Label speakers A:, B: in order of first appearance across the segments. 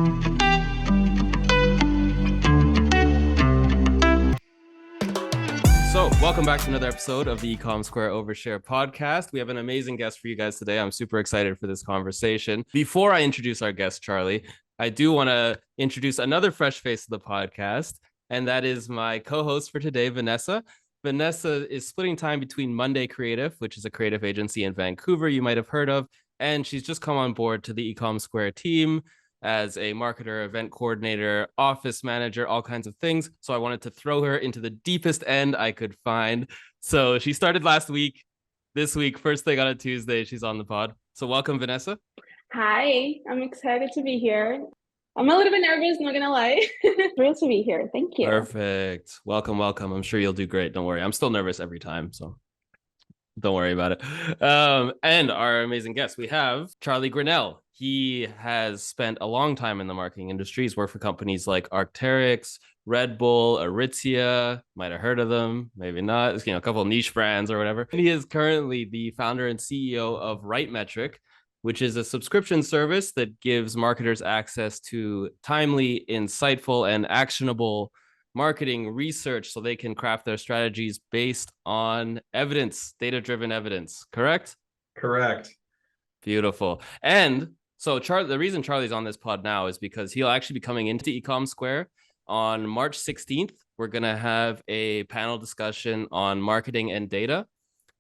A: So, welcome back to another episode of the ECOMsquare Overshare podcast. We have an amazing guest for you guys today. I'm super excited for this conversation. Before I introduce our guest, Charlie, I do want to introduce another fresh face of the podcast, and that is my co-host for today, Vanessa. Vanessa is splitting time between Monday Creative, which is a creative agency in Vancouver you might have heard of, and she's just come on board to the ECOMsquare team as a marketer, event coordinator, office manager, all kinds of things. So I wanted to throw her into the deepest end I could find. So she started last week. This week, first thing on a Tuesday, she's on the pod. So welcome, Vanessa.
B: Hi, I'm excited to be here. I'm a little bit nervous, not gonna lie. Thrilled to be here. Thank you.
A: Perfect. Welcome. I'm sure you'll do great. Don't worry. I'm still nervous every time, so don't worry about it. And our amazing guest, we have Charlie Grinnell. He has spent a long time in the marketing industry. He's worked for companies like Arc'teryx, Red Bull, Aritzia. Might have heard of them, maybe not. A couple of niche brands or whatever. And he is currently the founder and CEO of RightMetric, which is a subscription service that gives marketers access to timely, insightful, and actionable marketing research so they can craft their strategies based on evidence, data-driven evidence. Correct?
C: Correct.
A: Beautiful. And so the reason Charlie's on this pod now is because he'll actually be coming into ECOMsquare on March 16th. We're going to have a panel discussion on marketing and data.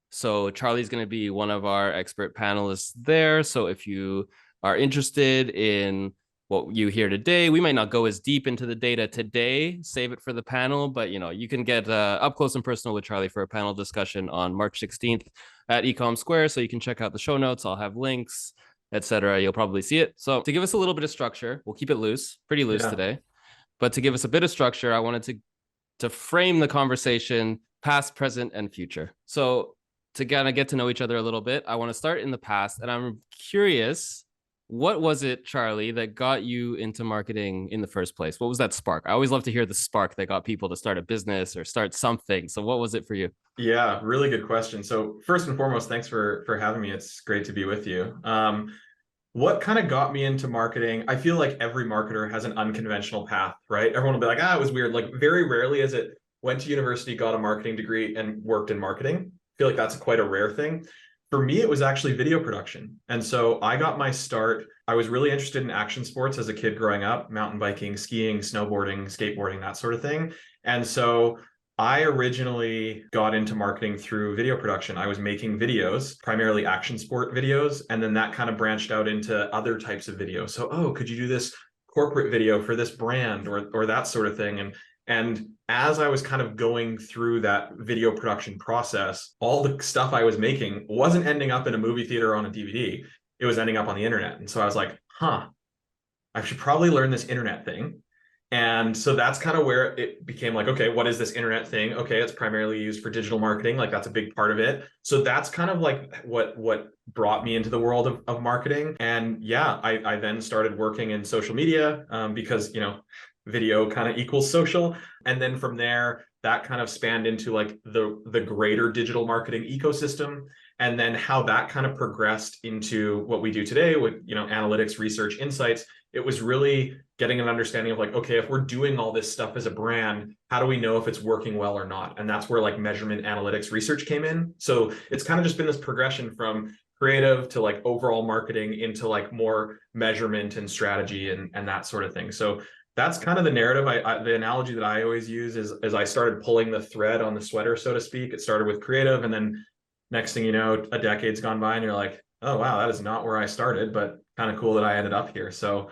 A: So Charlie's going to be one of our expert panelists there. So if you are interested in what you hear today, we might not go as deep into the data today, save it for the panel, but you can get up close and personal with Charlie for a panel discussion on March 16th at ECOMsquare. So you can check out the show notes. I'll have links, etc. You'll probably see it. So to give us a little bit of structure, we'll keep it loose, pretty loose today. But to give us a bit of structure, I wanted to frame the conversation past, present, and future. So to kind of get to know each other a little bit, I want to start in the past. And I'm curious, what was it, Charlie, that got you into marketing in the first place? What was that spark? I always love to hear the spark that got people to start a business or start something. So what was it for you?
C: Yeah, really good question. So first and foremost, thanks for having me. It's great to be with you. What kind of got me into marketing? I feel like every marketer has an unconventional path, right? Everyone will be like, it was weird. Like very rarely is it went to university, got a marketing degree and worked in marketing. I feel like that's quite a rare thing. For me, it was actually video production. And so I got my start. I was really interested in action sports as a kid growing up, mountain biking, skiing, snowboarding, skateboarding, that sort of thing. And so I originally got into marketing through video production. I was making videos, primarily action sport videos. And then that kind of branched out into other types of videos. So, could you do this corporate video for this brand or that sort of thing? And as I was kind of going through that video production process, all the stuff I was making wasn't ending up in a movie theater or on a DVD. It was ending up on the internet. And so I was like, I should probably learn this internet thing. And so that's kind of where it became like, okay, what is this internet thing? Okay, it's primarily used for digital marketing. Like that's a big part of it. So that's kind of like what brought me into the world of marketing. And yeah, I then started working in social media because, video kind of equals social. And then from there, that kind of spanned into like the greater digital marketing ecosystem. And then how that kind of progressed into what we do today with, analytics, research, insights. It was really getting an understanding of like, okay, if we're doing all this stuff as a brand, how do we know if it's working well or not? And that's where like measurement, analytics, research came in. So it's kind of just been this progression from creative to like overall marketing into like more measurement and strategy and that sort of thing. So that's kind of the narrative. The analogy that I always use is I started pulling the thread on the sweater, so to speak. It started with creative, and then next thing you know, a decade's gone by, and you're like, oh wow, that is not where I started, but kind of cool that I ended up here. So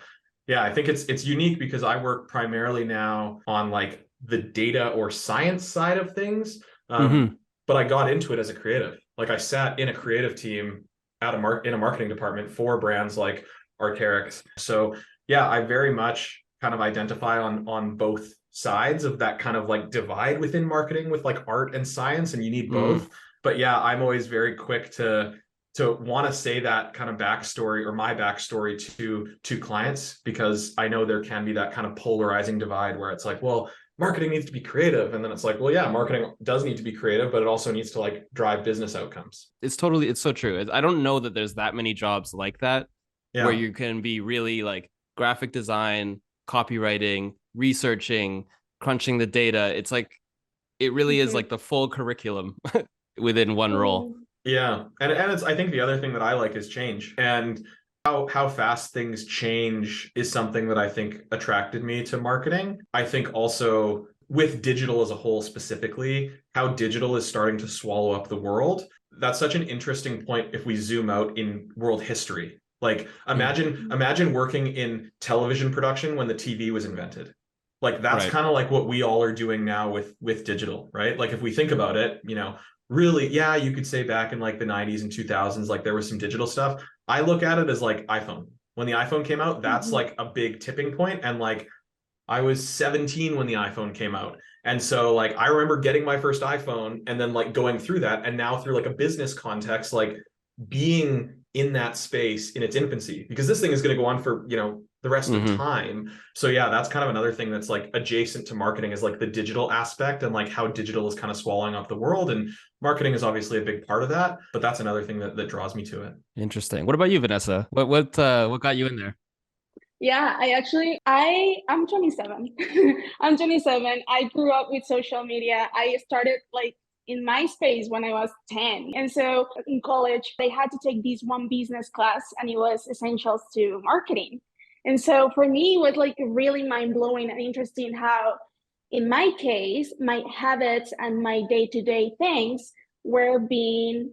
C: yeah, I think it's unique because I work primarily now on like the data or science side of things, but I got into it as a creative. Like I sat in a creative team in a marketing department for brands like Arc'teryx. So yeah, I very much kind of identify on both sides of that kind of like divide within marketing with like art and science, and you need both. But yeah, I'm always very quick to want to say that kind of backstory or my backstory to clients, because I know there can be that kind of polarizing divide where it's like, well, marketing needs to be creative. And then it's like, well, yeah, marketing does need to be creative, but it also needs to like drive business outcomes.
A: It's so true. I don't know that there's that many jobs like that where you can be really like graphic design, copywriting, researching, crunching the data. It's like, it really is like the full curriculum within one role.
C: Yeah. And it's, I think the other thing that I like is change, and how fast things change is something that I think attracted me to marketing. I think also with digital as a whole, specifically, how digital is starting to swallow up the world. That's such an interesting point if we zoom out in world history. Like imagine working in television production when the TV was invented. Like that's kind of like what we all are doing now with digital, right? Like if we think about it, really, yeah, you could say back in like the 90s and 2000s, like there was some digital stuff. I look at it as like iPhone. When the iPhone came out, that's like a big tipping point. And like I was 17 when the iPhone came out. And so like I remember getting my first iPhone and then like going through that, and now through like a business context, like being in that space in its infancy, because this thing is going to go on for, the rest of time. So yeah, that's kind of another thing that's like adjacent to marketing, is like the digital aspect and like how digital is kind of swallowing up the world. And marketing is obviously a big part of that, but that's another thing that draws me to it.
A: Interesting. What about you, Vanessa? What got you in there?
B: Yeah, I'm 27. I'm 27. I grew up with social media. I started like in MySpace when I was 10. And so in college, they had to take this one business class, and it was essentials to marketing. And so for me, it was like really mind-blowing and interesting how, in my case, my habits and my day-to-day things were being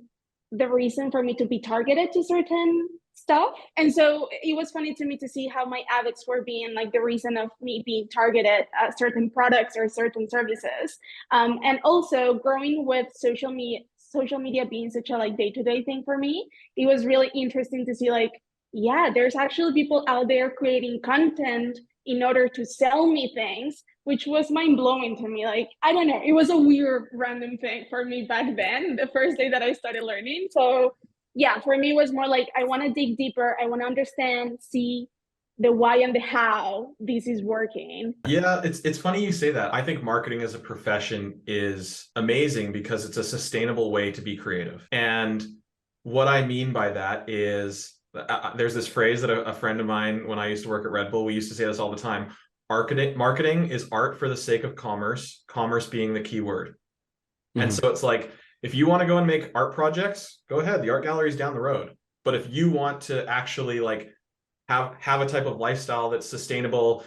B: the reason for me to be targeted to certain stuff. And so it was funny to me to see how my habits were being like the reason of me being targeted at certain products or certain services. And also growing with social media being such a like day-to-day thing for me, it was really interesting to see like, yeah, there's actually people out there creating content in order to sell me things, which was mind-blowing to me. Like, I don't know, it was a weird random thing for me back then, the first day that I started learning. So yeah, for me, it was more like, I want to dig deeper. I want to understand, see the why and the how this is working.
C: Yeah, it's funny you say that. I think marketing as a profession is amazing because it's a sustainable way to be creative. And what I mean by that is, there's this phrase that a friend of mine, when I used to work at Red Bull, we used to say this all the time. Marketing is art for the sake of commerce, commerce being the key word. And so it's like, if you want to go and make art projects, go ahead. The art gallery is down the road. But if you want to actually like have a type of lifestyle that's sustainable,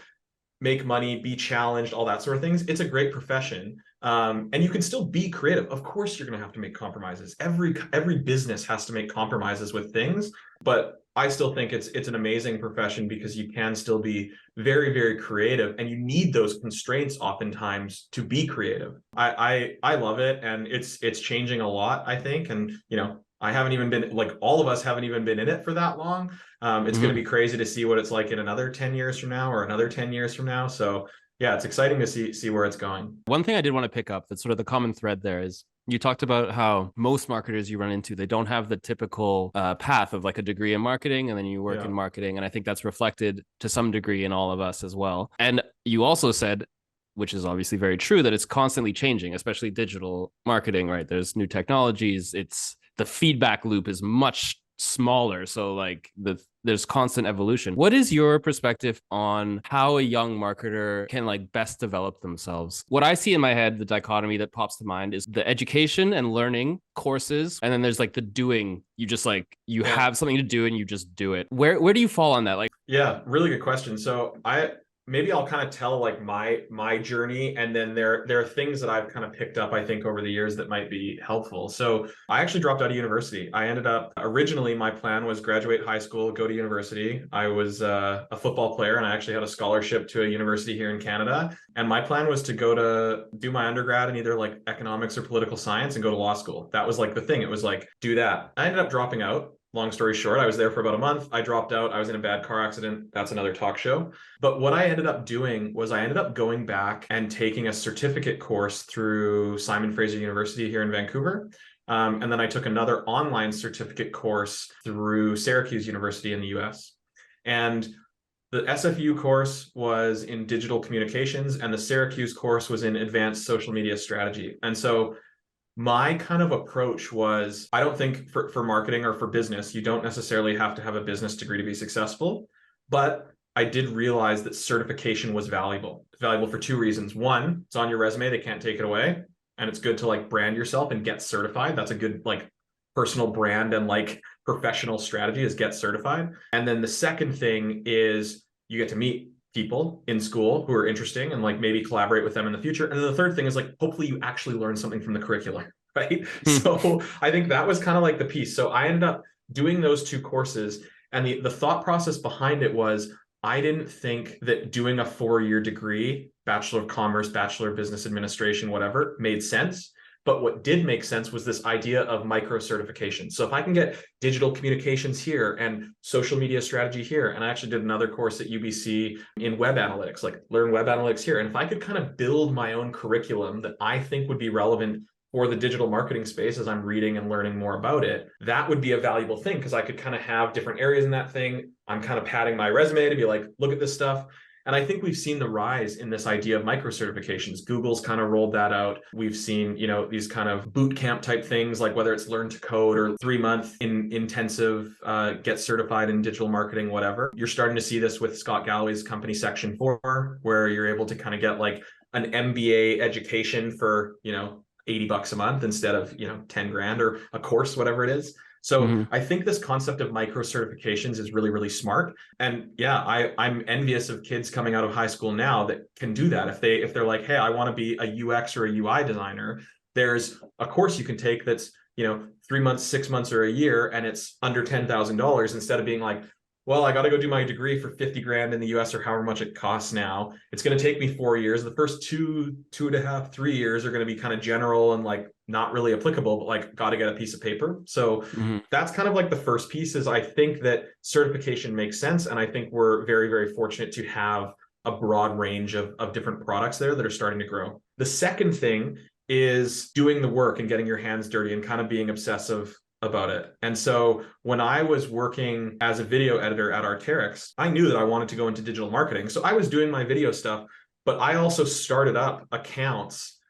C: make money, be challenged, all that sort of things, it's a great profession. And you can still be creative. Of course, you're going to have to make compromises. Every business has to make compromises with things, but I still think it's an amazing profession because you can still be very, very creative, and you need those constraints oftentimes to be creative. I love it, and it's changing a lot, I think. And I haven't even been, like, all of us haven't even been in it for that long. It's going to be crazy to see what it's like in another 10 years from now or another 10 years from now. So yeah, it's exciting to see where it's going.
A: One thing I did want to pick up, that's sort of the common thread there, is you talked about how most marketers you run into, they don't have the typical path of like a degree in marketing and then you work in marketing. And I think that's reflected to some degree in all of us as well. And you also said, which is obviously very true, that it's constantly changing, especially digital marketing, right? There's new technologies. The feedback loop is much smaller. So like there's constant evolution. What is your perspective on how a young marketer can like best develop themselves? What I see in my head, the dichotomy that pops to mind is the education and learning courses. And then there's like the doing. You just like, you have something to do and you just do it. Where do you fall on that? Like,
C: yeah, really good question. So maybe I'll kind of tell like my journey, and then there are things that I've kind of picked up, I think, over the years that might be helpful. So I actually dropped out of university. I ended up, originally my plan was graduate high school, go to university. I was a football player, and I actually had a scholarship to a university here in Canada. And my plan was to go to do my undergrad in either like economics or political science and go to law school. That was like the thing. It was like, do that. I ended up dropping out. Long story short, I was there for about a month. I dropped out. I was in a bad car accident. That's another talk show. But what I ended up doing was I ended up going back and taking a certificate course through Simon Fraser University here in Vancouver. And then I took another online certificate course through Syracuse University in the US. And the SFU course was in digital communications, and the Syracuse course was in advanced social media strategy. And so my kind of approach was, I don't think for marketing or for business, you don't necessarily have to have a business degree to be successful, but I did realize that certification was valuable. It's valuable for two reasons. One, it's on your resume, they can't take it away. And it's good to like brand yourself and get certified. That's a good like personal brand and like professional strategy, is get certified. And then the second thing is you get to meet people in school who are interesting and like maybe collaborate with them in the future. And then the third thing is like, hopefully you actually learn something from the curriculum, right? So I think that was kind of like the piece. So I ended up doing those two courses, and the thought process behind it was, I didn't think that doing a 4-year degree, Bachelor of Commerce, Bachelor of Business Administration, whatever, made sense. But what did make sense was this idea of micro certification. So if I can get digital communications here and social media strategy here, and I actually did another course at UBC in web analytics, like learn web analytics here. And if I could kind of build my own curriculum that I think would be relevant for the digital marketing space as I'm reading and learning more about it, that would be a valuable thing, because I could kind of have different areas in that thing. I'm kind of padding my resume to be like, look at this stuff. And I think we've seen the rise in this idea of micro certifications. Google's kind of rolled that out. We've seen, these kind of boot camp type things, like whether it's learn to code or 3-month intensive, get certified in digital marketing, whatever. You're starting to see this with Scott Galloway's company Section 4, where you're able to kind of get like an MBA education for, $80 a month instead of, 10 grand, or a course, whatever it is. So I think this concept of micro certifications is really, really smart. And yeah, I'm envious of kids coming out of high school now that can do that. If they're like, hey, I want to be a UX or a UI designer, there's a course you can take that's, 3 months, 6 months, or a year, and it's under $10,000, instead of being like, well, I got to go do my degree for 50 grand in the US, or however much it costs now. It's going to take me 4 years. The first 2.5, 3 years are going to be kind of general and like not really applicable, but like got to get a piece of paper. So that's kind of like the first piece. Is I think that certification makes sense. And I think we're very, very fortunate to have a broad range of different products there that are starting to grow. The second thing is doing the work and getting your hands dirty and kind of being obsessive about it. And so when I was working as a video editor at Arc'teryx, I knew that I wanted to go into digital marketing. So I was doing my video stuff, but I also started up accounts,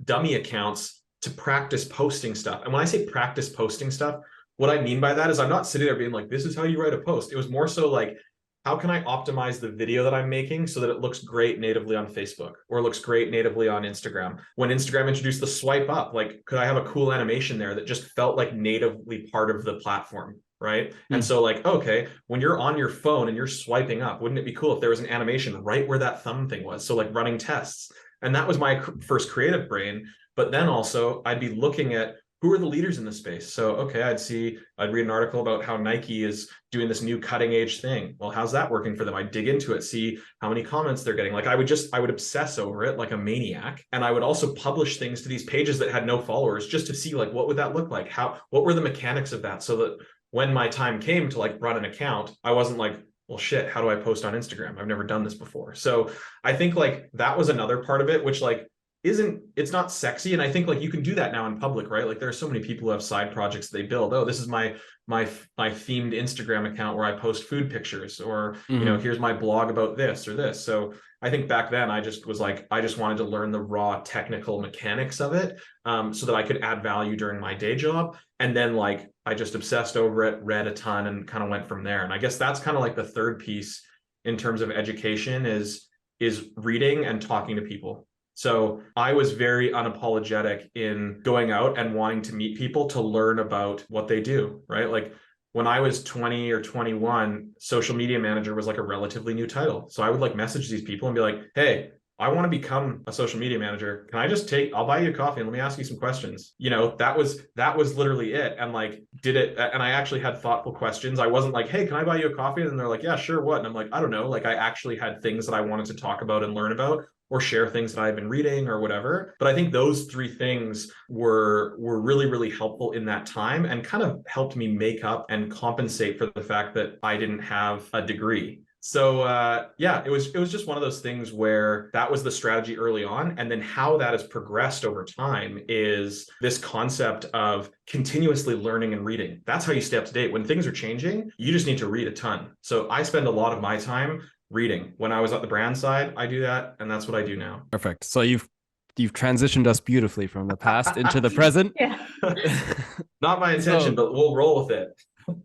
C: dummy accounts, to practice posting stuff. And when I say practice posting stuff, what I mean by that is I'm not sitting there being like, this is how you write a post. It was more so like, how can I optimize the video that I'm making so that it looks great natively on Facebook, or looks great natively on Instagram? When Instagram introduced the swipe up, like, could I have a cool animation there that just felt like natively part of the platform, right? And so like, okay, when you're on your phone and you're swiping up, wouldn't it be cool if there was an animation right where that thumb thing was? So like running tests. And that was my first creative brain. But then also I'd be looking at, who are the leaders in the space? So, okay, I'd read an article about how Nike is doing this new cutting edge thing. Well, how's that working for them? I'd dig into it, see how many comments they're getting. Like I would obsess over it like a maniac. And I would also publish things to these pages that had no followers, just to see like, what would that look like? What were the mechanics of that? So that when my time came to like run an account, I wasn't like, well, shit, how do I post on Instagram? I've never done this before. So I think like that was another part of it, which like, it's not sexy. And I think like you can do that now in public, right? Like there are so many people who have side projects they build. Oh, this is my themed Instagram account where I post food pictures, or here's my blog about this or this. So I think back then I just was like, I just wanted to learn the raw technical mechanics of it, so that I could add value during my day job. And then like I just obsessed over it, read a ton, and kind of went from there. And I guess that's kind of like the third piece in terms of education is reading and talking to people. So I was very unapologetic in going out and wanting to meet people to learn about what they do, right? Like when I was 20 or 21, social media manager was like a relatively new title. So I would like message these people and be like, hey, I want to become a social media manager. Can I just I'll buy you a coffee and let me ask you some questions. That was literally it. And like, did it, and I actually had thoughtful questions. I wasn't like, hey, can I buy you a coffee? And they're like, yeah, sure. What? And I'm like, I don't know. Like I actually had things that I wanted to talk about and learn about, or share things that I've been reading or whatever. But I think those three things were really, really helpful in that time, and kind of helped me make up and compensate for the fact that I didn't have a degree. So it was just one of those things where that was the strategy early on. And then how that has progressed over time is this concept of continuously learning and reading. That's how you stay up to date. When things are changing, you just need to read a ton. So I spend a lot of my time reading. When I was at the brand side, I do that, and that's what I do now.
A: Perfect. So you've transitioned us beautifully from the past into the present.
B: Yeah.
C: Not my intention, but we'll roll with it.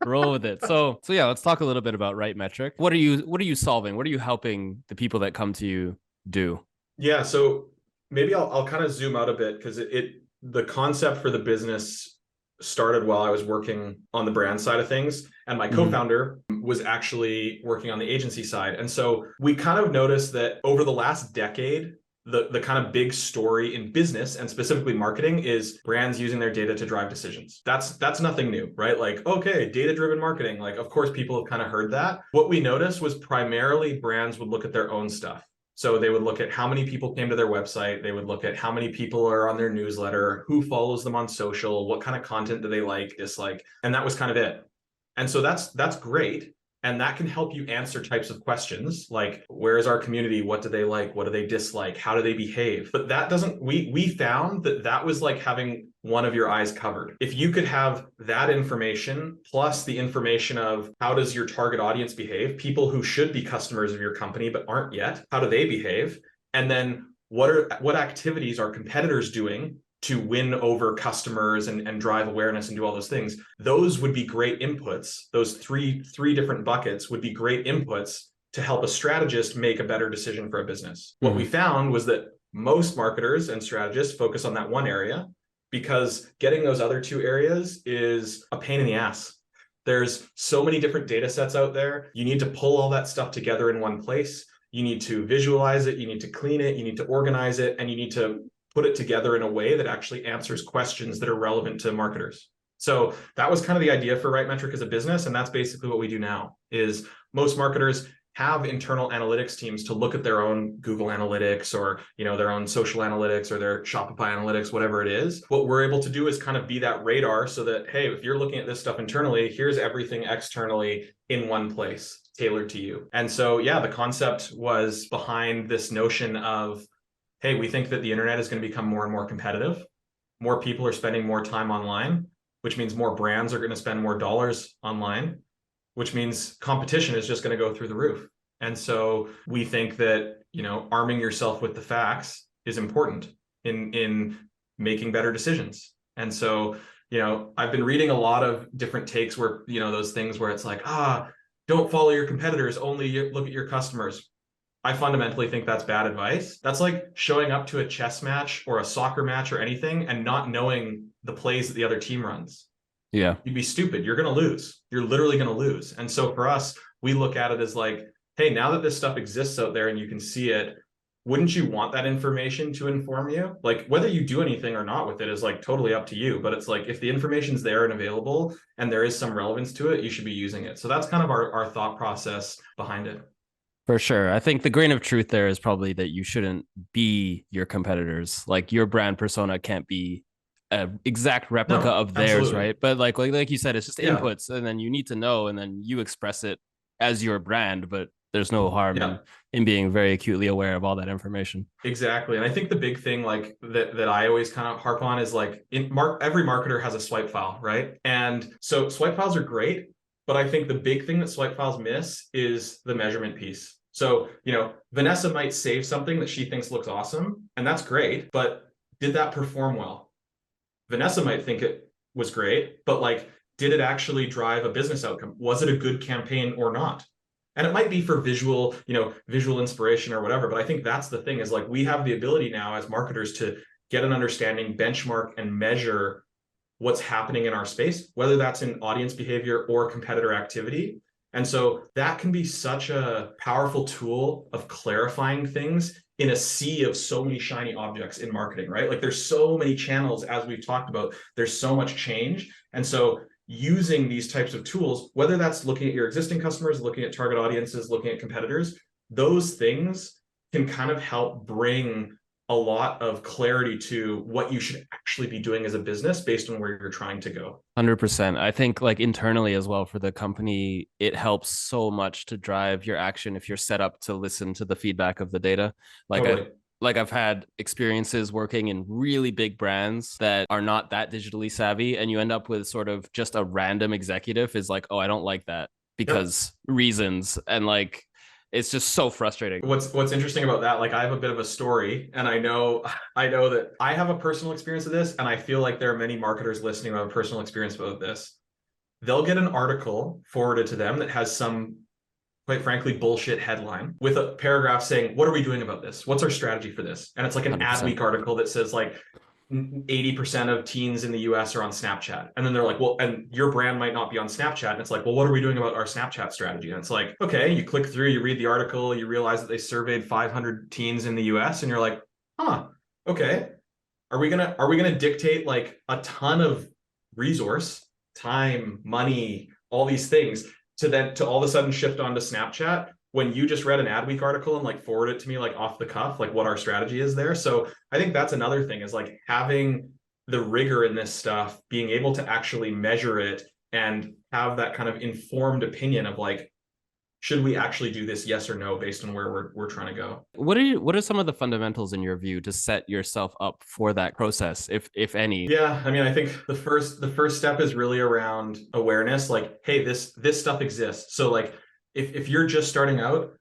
A: Roll with it. So yeah, let's talk a little bit about RightMetric. What are you solving? What are you helping the people that come to you do?
C: Yeah, so maybe I'll kind of zoom out a bit because the concept for the business started while I was working on the brand side of things, and my co-founder was actually working on the agency side. And so we kind of noticed that over the last decade, the kind of big story in business and specifically marketing is brands using their data to drive decisions. That's nothing new, right? Like, okay, data-driven marketing. Like, of course, people have kind of heard that. What we noticed was primarily brands would look at their own stuff. So they would look at how many people came to their website. They would look at how many people are on their newsletter, who follows them on social, what kind of content do they like, dislike, and that was kind of it. And so that's great. And that can help you answer types of questions like, where is our community? What do they like? What do they dislike? How do they behave? But that doesn't, we found that was like having one of your eyes covered. If you could have that information plus the information of how does your target audience behave, people who should be customers of your company but aren't yet, how do they behave? And then what activities are competitors doing to win over customers and drive awareness and do all those things? Those would be great inputs. Those three different buckets would be great inputs to help a strategist make a better decision for a business. What we found was that most marketers and strategists focus on that one area because getting those other two areas is a pain in the ass. There's so many different data sets out there. You need to pull all that stuff together in one place. You need to visualize it. You need to clean it. You need to organize it. And you need to put it together in a way that actually answers questions that are relevant to marketers. So that was kind of the idea for RightMetric as a business. And that's basically what we do now is most marketers have internal analytics teams to look at their own Google Analytics or, their own social analytics or their Shopify analytics, whatever it is. What we're able to do is kind of be that radar so that, hey, if you're looking at this stuff internally, here's everything externally in one place tailored to you. And so, yeah, the concept was behind this notion of, hey, we think that the internet is going to become more and more competitive. More people are spending more time online, which means more brands are going to spend more dollars online, which means competition is just going to go through the roof. And so we think that, arming yourself with the facts is important in making better decisions. And so, I've been reading a lot of different takes where, those things where it's like, don't follow your competitors, only look at your customers. I fundamentally think that's bad advice. That's like showing up to a chess match or a soccer match or anything and not knowing the plays that the other team runs.
A: Yeah.
C: You'd be stupid. You're going to lose. You're literally going to lose. And so for us, we look at it as like, hey, now that this stuff exists out there and you can see it, wouldn't you want that information to inform you? Like whether you do anything or not with it is like totally up to you. But it's like, if the information's there and available and there is some relevance to it, you should be using it. So that's kind of our thought process behind it.
A: For sure. I think the grain of truth there is probably that you shouldn't be your competitors. Like your brand persona can't be an exact replica of theirs,
C: absolutely.
A: right? But like you said, it's just inputs, and then you need to know, and then you express it as your brand. But there's no harm in being very acutely aware of all that information.
C: Exactly. And I think the big thing like that I always kind of harp on is like every marketer has a swipe file, right? And so swipe files are great, but I think the big thing that swipe files miss is the measurement piece. So, Vanessa might save something that she thinks looks awesome, and that's great, but did that perform well? Vanessa might think it was great, but like, did it actually drive a business outcome? Was it a good campaign or not? And it might be for visual inspiration or whatever, but I think that's the thing is like, we have the ability now as marketers to get an understanding, benchmark, and measure what's happening in our space, whether that's in audience behavior or competitor activity. And so that can be such a powerful tool of clarifying things in a sea of so many shiny objects in marketing, right? Like there's so many channels, as we've talked about, there's so much change. And so using these types of tools, whether that's looking at your existing customers, looking at target audiences, looking at competitors, those things can kind of help bring a lot of clarity to what you should actually be doing as a business based on where you're trying to go.
A: 100%. I think like internally as well for the company, it helps so much to drive your action if you're set up to listen to the feedback of the data. Like I've had experiences working in really big brands that are not that digitally savvy, and you end up with sort of just a random executive is like, oh, I don't like that because reasons. And like, it's just so frustrating.
C: What's interesting about that, like I have a bit of a story, and I know that I have a personal experience of this, and I feel like there are many marketers listening who have a personal experience about this. they'll get an article forwarded to them that has some, quite frankly, bullshit headline with a paragraph saying, what are we doing about this? What's our strategy for this? And it's like an
A: 100%.
C: Adweek article that says like 80% of teens in the US are on Snapchat. And then they're like, well, and your brand might not be on Snapchat. And it's like, well, what are we doing about our Snapchat strategy? And it's like, okay, you click through, you read the article, you realize that they surveyed 500 teens in the US, and you're like, huh, okay. Are we gonna dictate like a ton of resource, time, money, all these things to all of a sudden shift onto Snapchat when you just read an Adweek article and like forward it to me like off the cuff, like what our strategy is there? So I think that's another thing, is like having the rigor in this stuff, being able to actually measure it and have that kind of informed opinion of like, should we actually do this, yes or no, based on where we're trying to go?
A: What are some of the fundamentals in your view to set yourself up for that process, if any?
C: Yeah, I mean, I think the first step is really around awareness. Like, hey, this stuff exists. So like, if you're just starting out,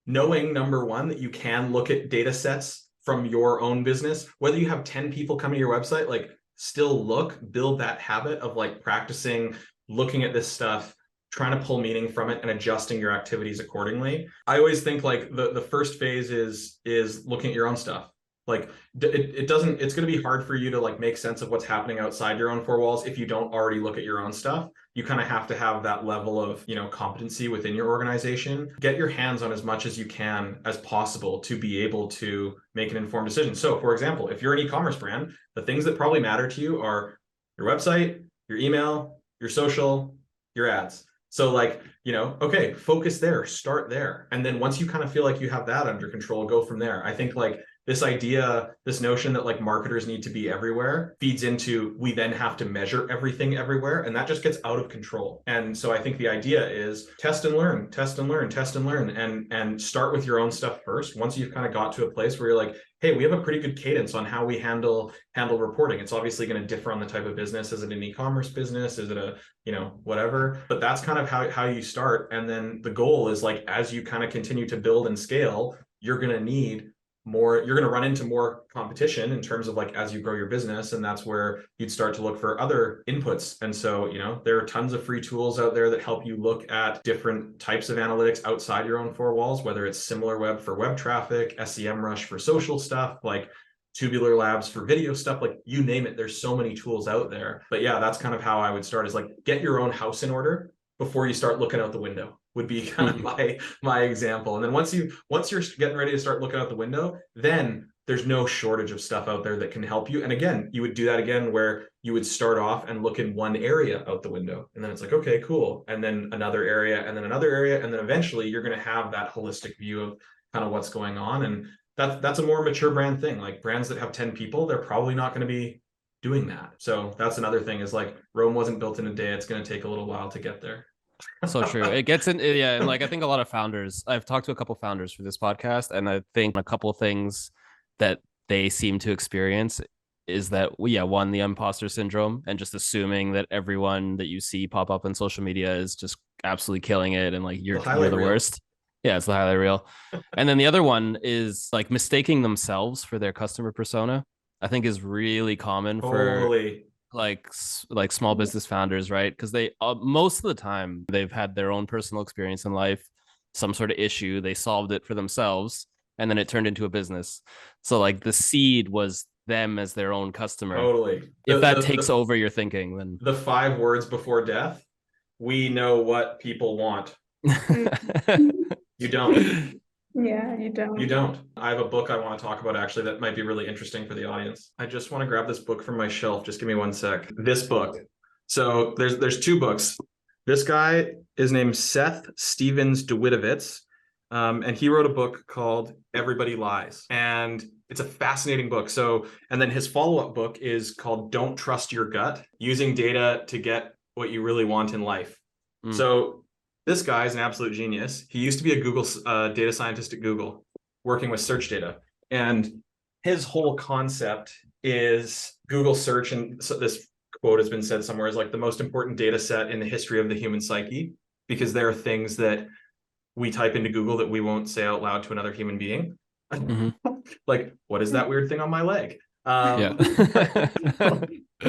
C: knowing number one that you can look at data sets from your own business, whether you have 10 people come to your website, like still build that habit of like practicing looking at this stuff, trying to pull meaning from it and adjusting your activities accordingly. I always think like the first phase is looking at your own stuff. Like it's going to be hard for you to like make sense of what's happening outside your own four walls if you don't already look at your own stuff. You kind of have to have that level of, competency within your organization. Get your hands on as much as you can as possible to be able to make an informed decision. So for example, if you're an e-commerce brand, the things that probably matter to you are your website, your email, your social, your ads. So like, okay, focus there, start there. And then once you kind of feel like you have that under control, go from there. I think like this notion that like marketers need to be everywhere feeds into, we then have to measure everything everywhere. And that just gets out of control. And so I think the idea is test and learn, and start with your own stuff first. Once you've kind of got to a place where you're like, hey, we have a pretty good cadence on how we handle reporting. It's obviously going to differ on the type of business. Is it an e-commerce business? Is it a, whatever? But that's kind of how you start. And then the goal is like, as you kind of continue to build and scale, you're going to run into more competition in terms of like, as you grow your business. And that's where you'd start to look for other inputs. And so, there are tons of free tools out there that help you look at different types of analytics outside your own four walls, whether it's SimilarWeb for web traffic, SEMrush for social stuff, like Tubular Labs for video stuff, like you name it. There's so many tools out there. But yeah, that's kind of how I would start, is like get your own house in order before you start looking out the window, would be kind of my example. And then once you're getting ready to start looking out the window, then there's no shortage of stuff out there that can help you. And again, you would do that again where you would start off and look in one area out the window. And then it's like, okay, cool. And then another area, and then another area. And then eventually you're going to have that holistic view of kind of what's going on. And that's a more mature brand thing. Like brands that have 10 people, they're probably not going to be doing that. So that's another thing, is like Rome wasn't built in a day. It's going to take a little while to get there.
A: So true. It gets in, yeah. And like, I think a lot of founders, I've talked to a couple founders for this podcast, and I think a couple things that they seem to experience is that, one, the imposter syndrome, and just assuming that everyone that you see pop up on social media is just absolutely killing it. And like, you're the worst. Yeah, it's the highlight reel. And then the other one is like mistaking themselves for their customer persona, I think is really common for like small business founders, right? Because they most of the time they've had their own personal experience in life, some sort of issue, they solved it for themselves, and then it turned into a business. So like the seed was them as their own customer.
C: Totally.
A: If that takes over your thinking, then
C: the 5 words before death, we know what people want. You don't.
B: Yeah, you don't.
C: You don't. I have a book I want to talk about actually that might be really interesting for the audience. I just want to grab this book from my shelf. Just give me one sec. This book. So there's 2 books. This guy is named Seth Stevens Dewitowitz, and he wrote a book called Everybody Lies, and it's a fascinating book. So, and then his follow-up book is called Don't Trust Your Gut: Using Data to Get What You Really Want in Life. So this guy is an absolute genius. He used to be a Google data scientist at Google, working with search data. And his whole concept is Google search, and so this quote has been said somewhere, is like the most important data set in the history of the human psyche, because there are things that we type into Google that we won't say out loud to another human being. Like, what is that weird thing on my leg?
A: Yeah.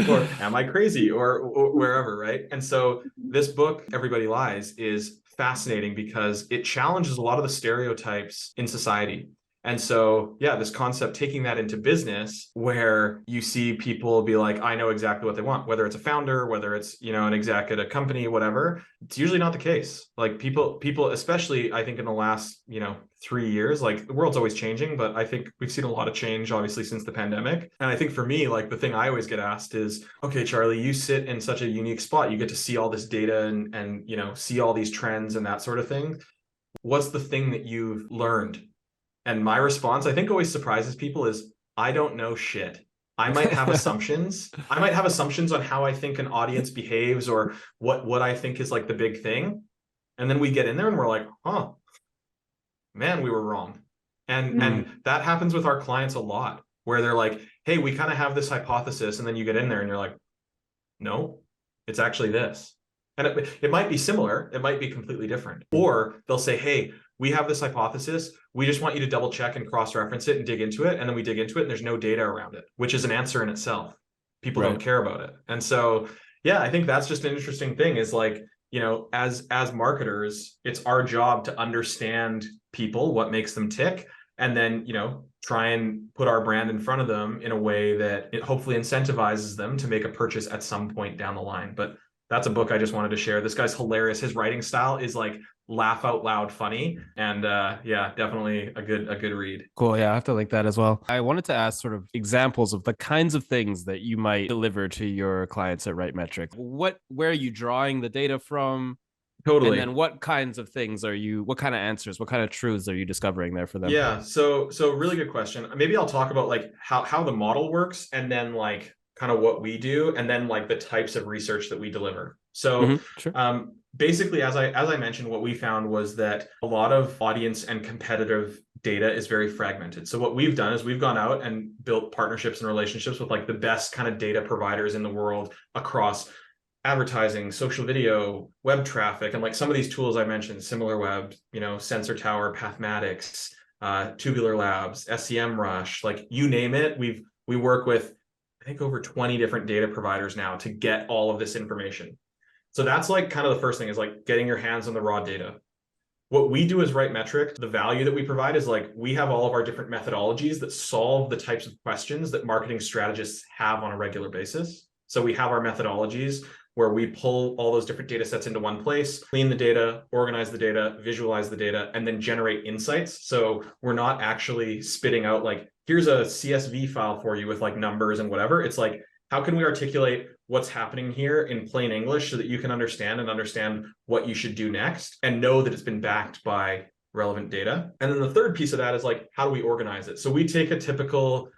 C: Or am I crazy, or wherever, right? And so this book, Everybody Lies, is fascinating because it challenges a lot of the stereotypes in society. And so, yeah, this concept, taking that into business, where you see people be like, I know exactly what they want, whether it's a founder, whether it's, an exec at a company, whatever, it's usually not the case. Like people, especially, I think in the last, 3 years, like the world's always changing, but I think we've seen a lot of change, obviously, since the pandemic. And I think for me, like the thing I always get asked is, okay, Charlie, you sit in such a unique spot. You get to see all this data and see all these trends and that sort of thing. What's the thing that you've learned? And my response, I think, always surprises people is, I don't know shit. I might have assumptions. I might have assumptions on how I think an audience behaves or what I think is like the big thing. And then we get in there and we're like, huh, man, we were wrong. And that happens with our clients a lot, where they're like, hey, we kind of have this hypothesis. And then you get in there and you're like, no, it's actually this. And it might be similar. It might be completely different. Or they'll say, hey, we have this hypothesis. We just want you to double check and cross-reference it and dig into it. And then we dig into it and there's no data around it, which is an answer in itself. People don't care about it. And so, yeah, I think that's just an interesting thing is like, as marketers, it's our job to understand people, what makes them tick, and then, try and put our brand in front of them in a way that it hopefully incentivizes them to make a purchase at some point down the line. But that's a book I just wanted to share. This guy's hilarious. His writing style is like laugh out loud funny. And yeah, definitely a good read.
A: Cool. Yeah, I have to link that as well. I wanted to ask sort of examples of the kinds of things that you might deliver to your clients at RightMetric. Where are you drawing the data from?
C: Totally.
A: And then what kinds of things what kind of answers, what kind of truths are you discovering there for them?
C: Yeah. So really good question. Maybe I'll talk about like how the model works, and then like kind of what we do, and then like the types of research that we deliver. So
A: sure.
C: Basically, as I mentioned, what we found was that a lot of audience and competitive data is very fragmented. So what we've done is we've gone out and built partnerships and relationships with like the best kind of data providers in the world across advertising, social video, web traffic, and like some of these tools I mentioned, SimilarWeb, Sensor Tower, Pathmatics, Tubular Labs, SEMrush, like you name it. We work with, I think, over 20 different data providers now to get all of this information. So that's like kind of the first thing, is like getting your hands on the raw data. What we do as RightMetric, the value that we provide is like we have all of our different methodologies that solve the types of questions that marketing strategists have on a regular basis. So we have our methodologies where we pull all those different data sets into one place, clean the data, organize the data, visualize the data, and then generate insights. So we're not actually spitting out like, here's a CSV file for you with like numbers and whatever. It's like, how can we articulate what's happening here in plain English so that you can understand what you should do next and know that it's been backed by relevant data? And then the third piece of that is like, how do we organize it? So we take a typical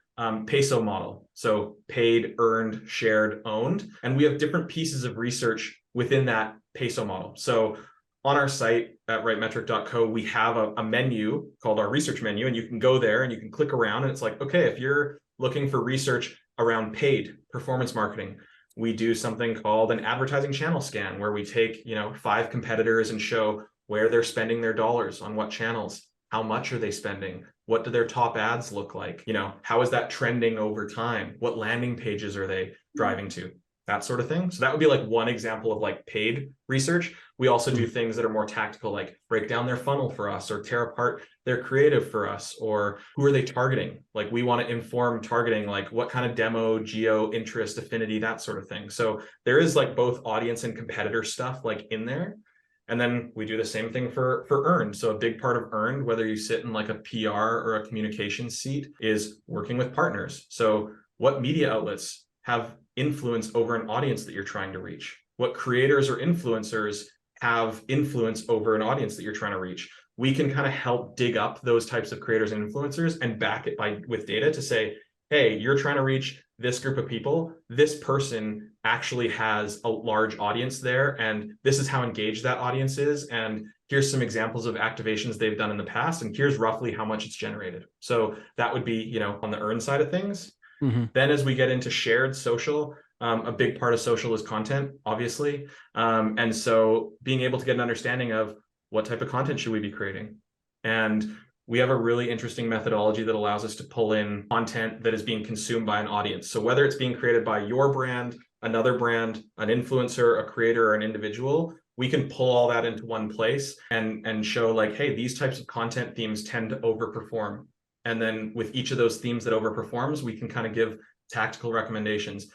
C: peso model. So paid, earned, shared, owned. And we have different pieces of research within that peso model. So on our site at rightmetric.co, we have a menu called our research menu, and you can go there and you can click around, and it's like, okay, if you're looking for research around paid performance marketing, we do something called an advertising channel scan, where we take 5 competitors and show where they're spending their dollars on what channels. How much are they spending? What do their top ads look like? How is that trending over time? What landing pages are they driving to? That sort of thing. So that would be like one example of like paid research. We also do things that are more tactical, like break down their funnel for us, or tear apart their creative for us, or who are they targeting? Like we want to inform targeting, like what kind of demo, geo, interest, affinity, that sort of thing. So there is like both audience and competitor stuff like in there. And then we do the same thing for earned. So a big part of earned, whether you sit in like a PR or a communications seat, is working with partners. So what media outlets have influence over an audience that you're trying to reach? What creators or influencers have influence over an audience that you're trying to reach? We can kind of help dig up those types of creators and influencers and back it with data to say, hey, you're trying to reach this group of people. This person actually has a large audience there, and this is how engaged that audience is. And here's some examples of activations they've done in the past, and here's roughly how much it's generated. So that would be, on the earned side of things. Then as we get into shared social, a big part of social is content, obviously. And so being able to get an understanding of what type of content should we be creating, and we have a really interesting methodology that allows us to pull in content that is being consumed by an audience. So whether it's being created by your brand, another brand, an influencer, a creator, or an individual, we can pull all that into one place and show like, hey, these types of content themes tend to overperform. And then with each of those themes that overperforms, we can kind of give tactical recommendations.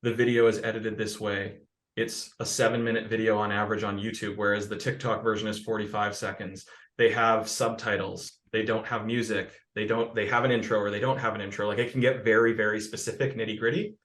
C: The video is edited this way. It's a 7-minute video on average on YouTube, whereas the TikTok version is 45 seconds. They have subtitles. They don't have music. They have an intro or they don't have an intro. Like it can get very, very specific, nitty gritty.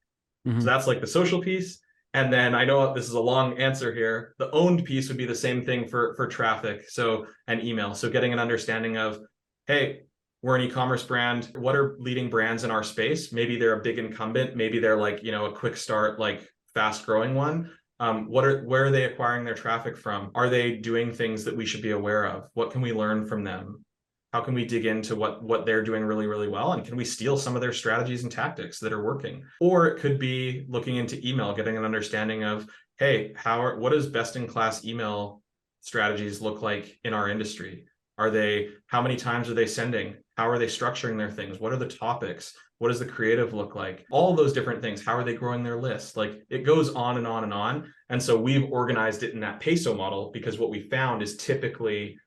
C: So that's like the social piece. And then I know this is a long answer here. The owned piece would be the same thing for traffic. So and email. So getting an understanding of, hey, we're an e-commerce brand. What are leading brands in our space? Maybe they're a big incumbent. Maybe they're like, a quick start, like fast growing one. Where are they acquiring their traffic from? Are they doing things that we should be aware of? What can we learn from them? How can we dig into what they're doing really, really well? And can we steal some of their strategies and tactics that are working? Or it could be looking into email, getting an understanding of, hey, what does best-in-class email strategies look like in our industry? How many times are they sending? How are they structuring their things? What are the topics? What does the creative look like? All of those different things. How are they growing their list? Like it goes on and on and on. And so we've organized it in that peso model because what we found is typically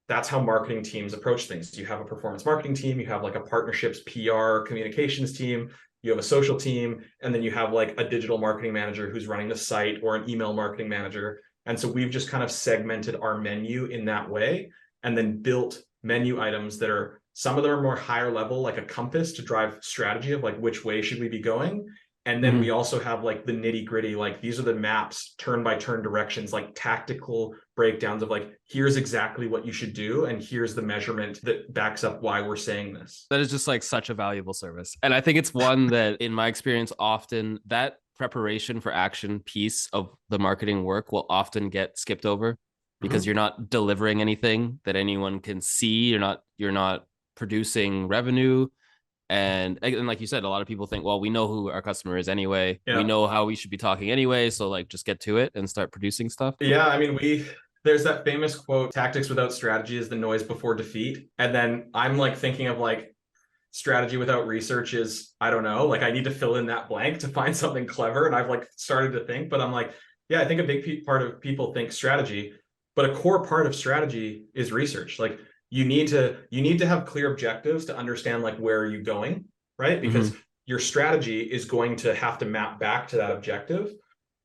C: that's how marketing teams approach things. You have a performance marketing team, you have like a partnerships, PR, communications team, you have a social team, and then you have like a digital marketing manager who's running the site or an email marketing manager. And so we've just kind of segmented our menu in that way and then built menu items that are, some of them are more higher level, like a compass to drive strategy of like, which way should we be going? And then we also have like the nitty gritty, like these are the maps, turn by turn directions, like tactical breakdowns of like, here's exactly what you should do. And here's the measurement that backs up why we're saying this.
A: That is just like such a valuable service. And I think it's one that in my experience, often that preparation for action piece of the marketing work will often get skipped over because you're not delivering anything that anyone can see. You're not producing revenue. And like you said, a lot of people think, well, we know who our customer is anyway. Yeah. We know how we should be talking anyway. So like, just get to it and start producing stuff.
C: Yeah. I mean, there's that famous quote, tactics without strategy is the noise before defeat. And then I'm like thinking of like strategy without research is, I don't know, like I need to fill in that blank to find something clever. And I've like started to think, but I'm like, yeah, I think a big part of people think strategy, but a core part of strategy is research. Like, you need to have clear objectives to understand like where are you going, right? Because your strategy is going to have to map back to that objective.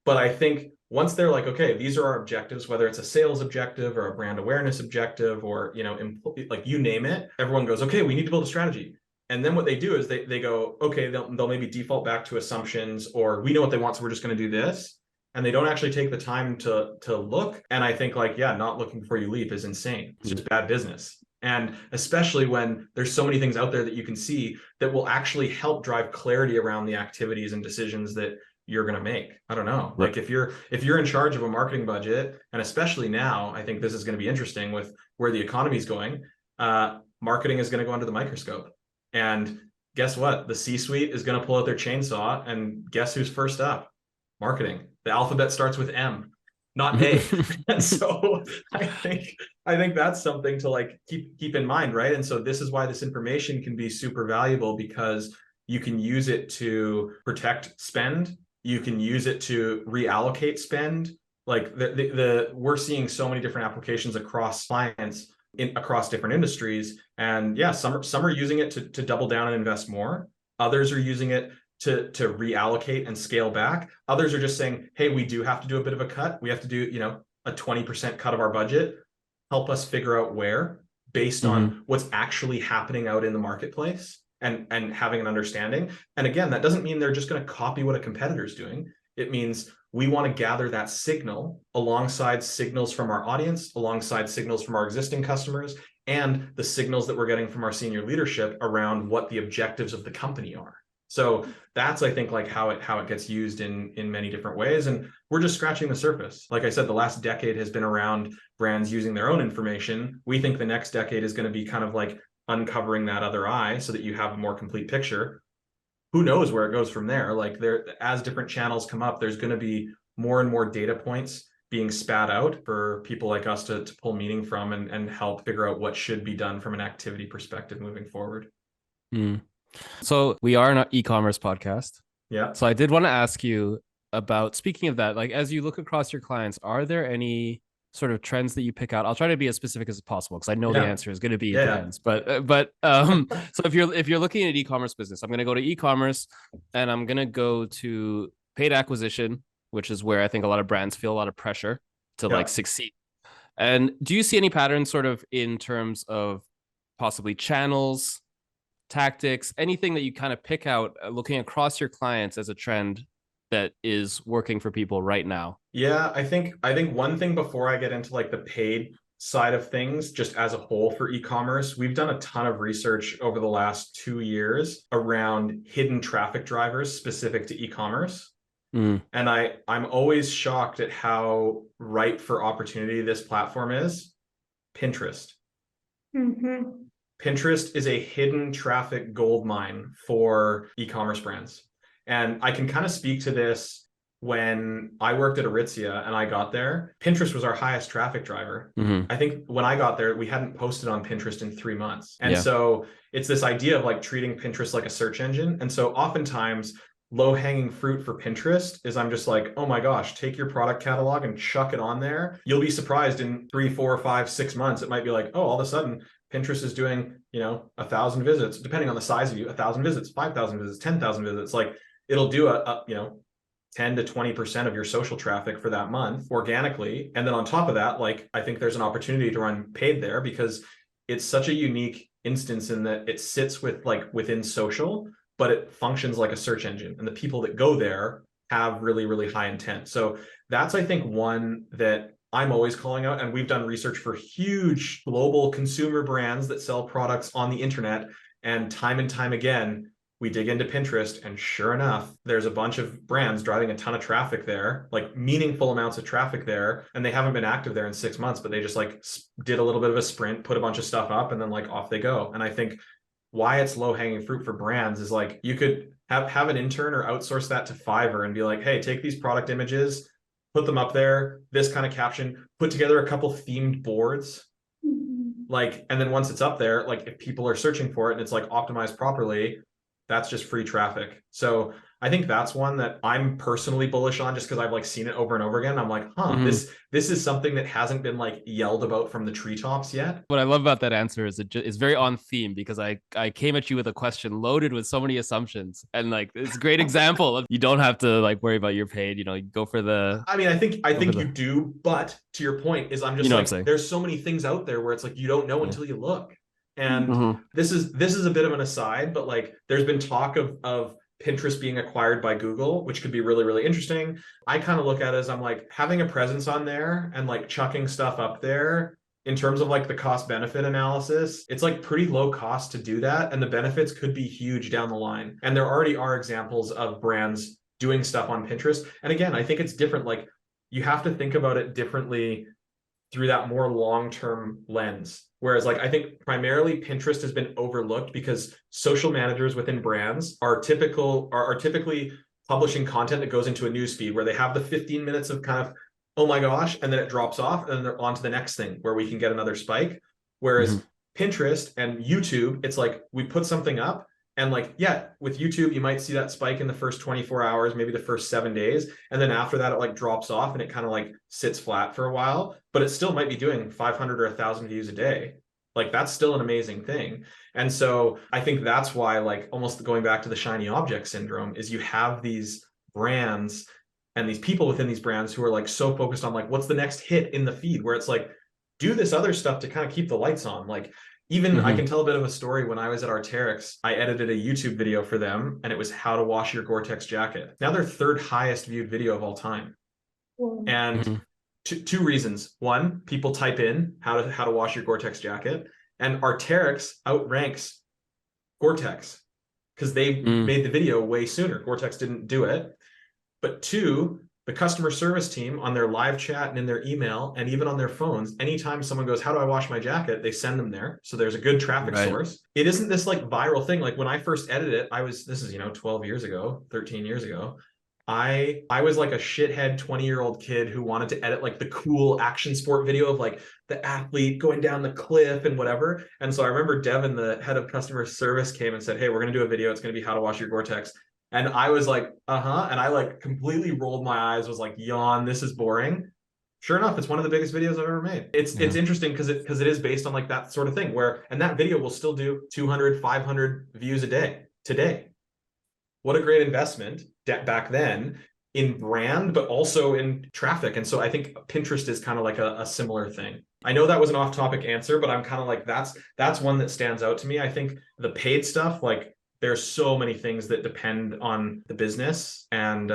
C: But I think once they're like, okay, these are our objectives, whether it's a sales objective or a brand awareness objective or, like you name it, everyone goes, okay, we need to build a strategy. And then what they do is they go, okay, they'll maybe default back to assumptions, or we know what they want, so we're just going to do this. And they don't actually take the time to look. And I think like, yeah, not looking before you leap is insane. It's just bad business. And especially when there's so many things out there that you can see that will actually help drive clarity around the activities and decisions that you're going to make. I don't know. Right. Like if you're in charge of a marketing budget, and especially now, I think this is going to be interesting with where the economy is going. Marketing is going to go under the microscope. And guess what? The C-suite is going to pull out their chainsaw, and guess who's first up? Marketing. The alphabet starts with M, not A. And so I think that's something to like keep in mind, right? And so this is why this information can be super valuable, because you can use it to protect spend. You can use it to reallocate spend. Like we're seeing so many different applications across clients across different industries. And yeah, some are using it to double down and invest more. Others are using it to reallocate and scale back. Others are just saying, hey, we do have to do a bit of a cut. We have to do, a 20% cut of our budget. Help us figure out where, based on what's actually happening out in the marketplace, and having an understanding. And again, that doesn't mean they're just going to copy what a competitor's doing. It means we want to gather that signal alongside signals from our audience, alongside signals from our existing customers, and the signals that we're getting from our senior leadership around what the objectives of the company are. So that's, I think, like how it gets used in many different ways. And we're just scratching the surface. Like I said, the last decade has been around brands using their own information. We think the next decade is going to be kind of like uncovering that other eye so that you have a more complete picture. Who knows where it goes from there? Like as different channels come up, there's going to be more and more data points being spat out for people like us to pull meaning from and help figure out what should be done from an activity perspective moving forward.
A: So we are an e-commerce podcast.
C: Yeah.
A: So I did want to ask you about, speaking of that, like as you look across your clients, are there any sort of trends that you pick out? I'll try to be as specific as possible because I know the answer is going to be it depends. But so if you're looking at an e-commerce business, I'm going to go to e-commerce and I'm going to go to paid acquisition, which is where I think a lot of brands feel a lot of pressure to like succeed. And do you see any patterns sort of in terms of possibly channels, tactics, anything that you kind of pick out looking across your clients as a trend that is working for people right now?
C: Yeah, I think one thing before I get into like the paid side of things, just as a whole for e-commerce, we've done a ton of research over the last 2 years around hidden traffic drivers specific to e-commerce. And I'm always shocked at how ripe for opportunity this platform is. Pinterest. Pinterest is a hidden traffic goldmine for e-commerce brands. And I can kind of speak to this when I worked at Aritzia and I got there. Pinterest was our highest traffic driver. I think when I got there, we hadn't posted on Pinterest in 3 months. And so it's this idea of like treating Pinterest like a search engine. And so oftentimes low-hanging fruit for Pinterest is I'm just like, oh my gosh, take your product catalog and chuck it on there. You'll be surprised in 3, 4, 5, 6 months. It might be like, oh, all of a sudden Pinterest is doing, 1,000 visits, depending on the size of you, 1,000 visits, 5,000 visits, 10,000 visits. Like it'll do a 10 to 20% of your social traffic for that month organically. And then on top of that, like I think there's an opportunity to run paid there because it's such a unique instance in that it sits within social, but it functions like a search engine. And the people that go there have really, really high intent. So that's, I think, one that I'm always calling out. And we've done research for huge global consumer brands that sell products on the internet. And time again, we dig into Pinterest and sure enough, there's a bunch of brands driving a ton of traffic there, like meaningful amounts of traffic there. And they haven't been active there in 6 months, but they just like did a little bit of a sprint, put a bunch of stuff up and then like off they go. And I think why it's low hanging fruit for brands is like, you could have an intern or outsource that to Fiverr and be like, hey, take these product images, put them up there, this kind of caption, put together a couple themed boards. Like, and then once it's up there, like if people are searching for it and it's like optimized properly, that's just free traffic. So I think that's one that I'm personally bullish on just because I've like seen it over and over again. I'm like, this is something that hasn't been like yelled about from the treetops yet.
A: What I love about that answer is it's very on theme because I came at you with a question loaded with so many assumptions. And like, it's a great example of you don't have to like worry about your paid, you go for the...
C: I mean, I think you do, but to your point is I'm just like, there's so many things out there where it's like, you don't know until you look. And this is a bit of an aside, but like there's been talk of Pinterest being acquired by Google, which could be really, really interesting. I kind of look at it as I'm like having a presence on there and like chucking stuff up there in terms of like the cost benefit analysis. It's like pretty low cost to do that. And the benefits could be huge down the line. And there already are examples of brands doing stuff on Pinterest. And again, I think it's different. Like you have to think about it differently through that more long-term lens. Whereas like, I think primarily Pinterest has been overlooked because social managers within brands are typically publishing content that goes into a newsfeed where they have the 15 minutes of kind of, oh my gosh, and then it drops off and then they're on to the next thing where we can get another spike. Whereas Pinterest and YouTube, it's like we put something up and like, yeah, with YouTube, you might see that spike in the first 24 hours, maybe the first 7 days. And then after that, it like drops off and it kind of like sits flat for a while, but it still might be doing 500 or 1,000 views a day. Like that's still an amazing thing. And so I think that's why like almost going back to the shiny object syndrome is you have these brands and these people within these brands who are like so focused on like, what's the next hit in the feed where it's like, do this other stuff to kind of keep the lights on. Like, even I can tell a bit of a story. When I was at Arc'teryx, I edited a YouTube video for them and it was how to wash your Gore-Tex jacket. Now their third highest viewed video of all time. And two reasons. One, people type in how to wash your Gore-Tex jacket, and Arc'teryx outranks Gore-Tex because they made the video way sooner. Gore-Tex didn't do it. But two, the customer service team on their live chat and in their email and even on their phones, anytime someone goes, how do I wash my jacket? They send them there. So there's a good traffic source. It isn't this like viral thing. Like when I first edited it, this is, 12 years ago, 13 years ago. I was like a shithead 20-year-old kid who wanted to edit like the cool action sport video of like the athlete going down the cliff and whatever. And so I remember Devin, the head of customer service, came and said, "Hey, we're going to do a video. It's going to be how to wash your Gore-Tex." And I was like, uh-huh. And I like completely rolled my eyes, was like, yawn, this is boring. Sure enough, it's one of the biggest videos I've ever made. It's interesting because it is based on like that sort of thing where, and that video will still do 200, 500 views a day today. What a great investment back then in brand, but also in traffic. And so I think Pinterest is kind of like a similar thing. I know that was an off-topic answer, but I'm kind of like, that's one that stands out to me. I think the paid stuff, like there's so many things that depend on the business. And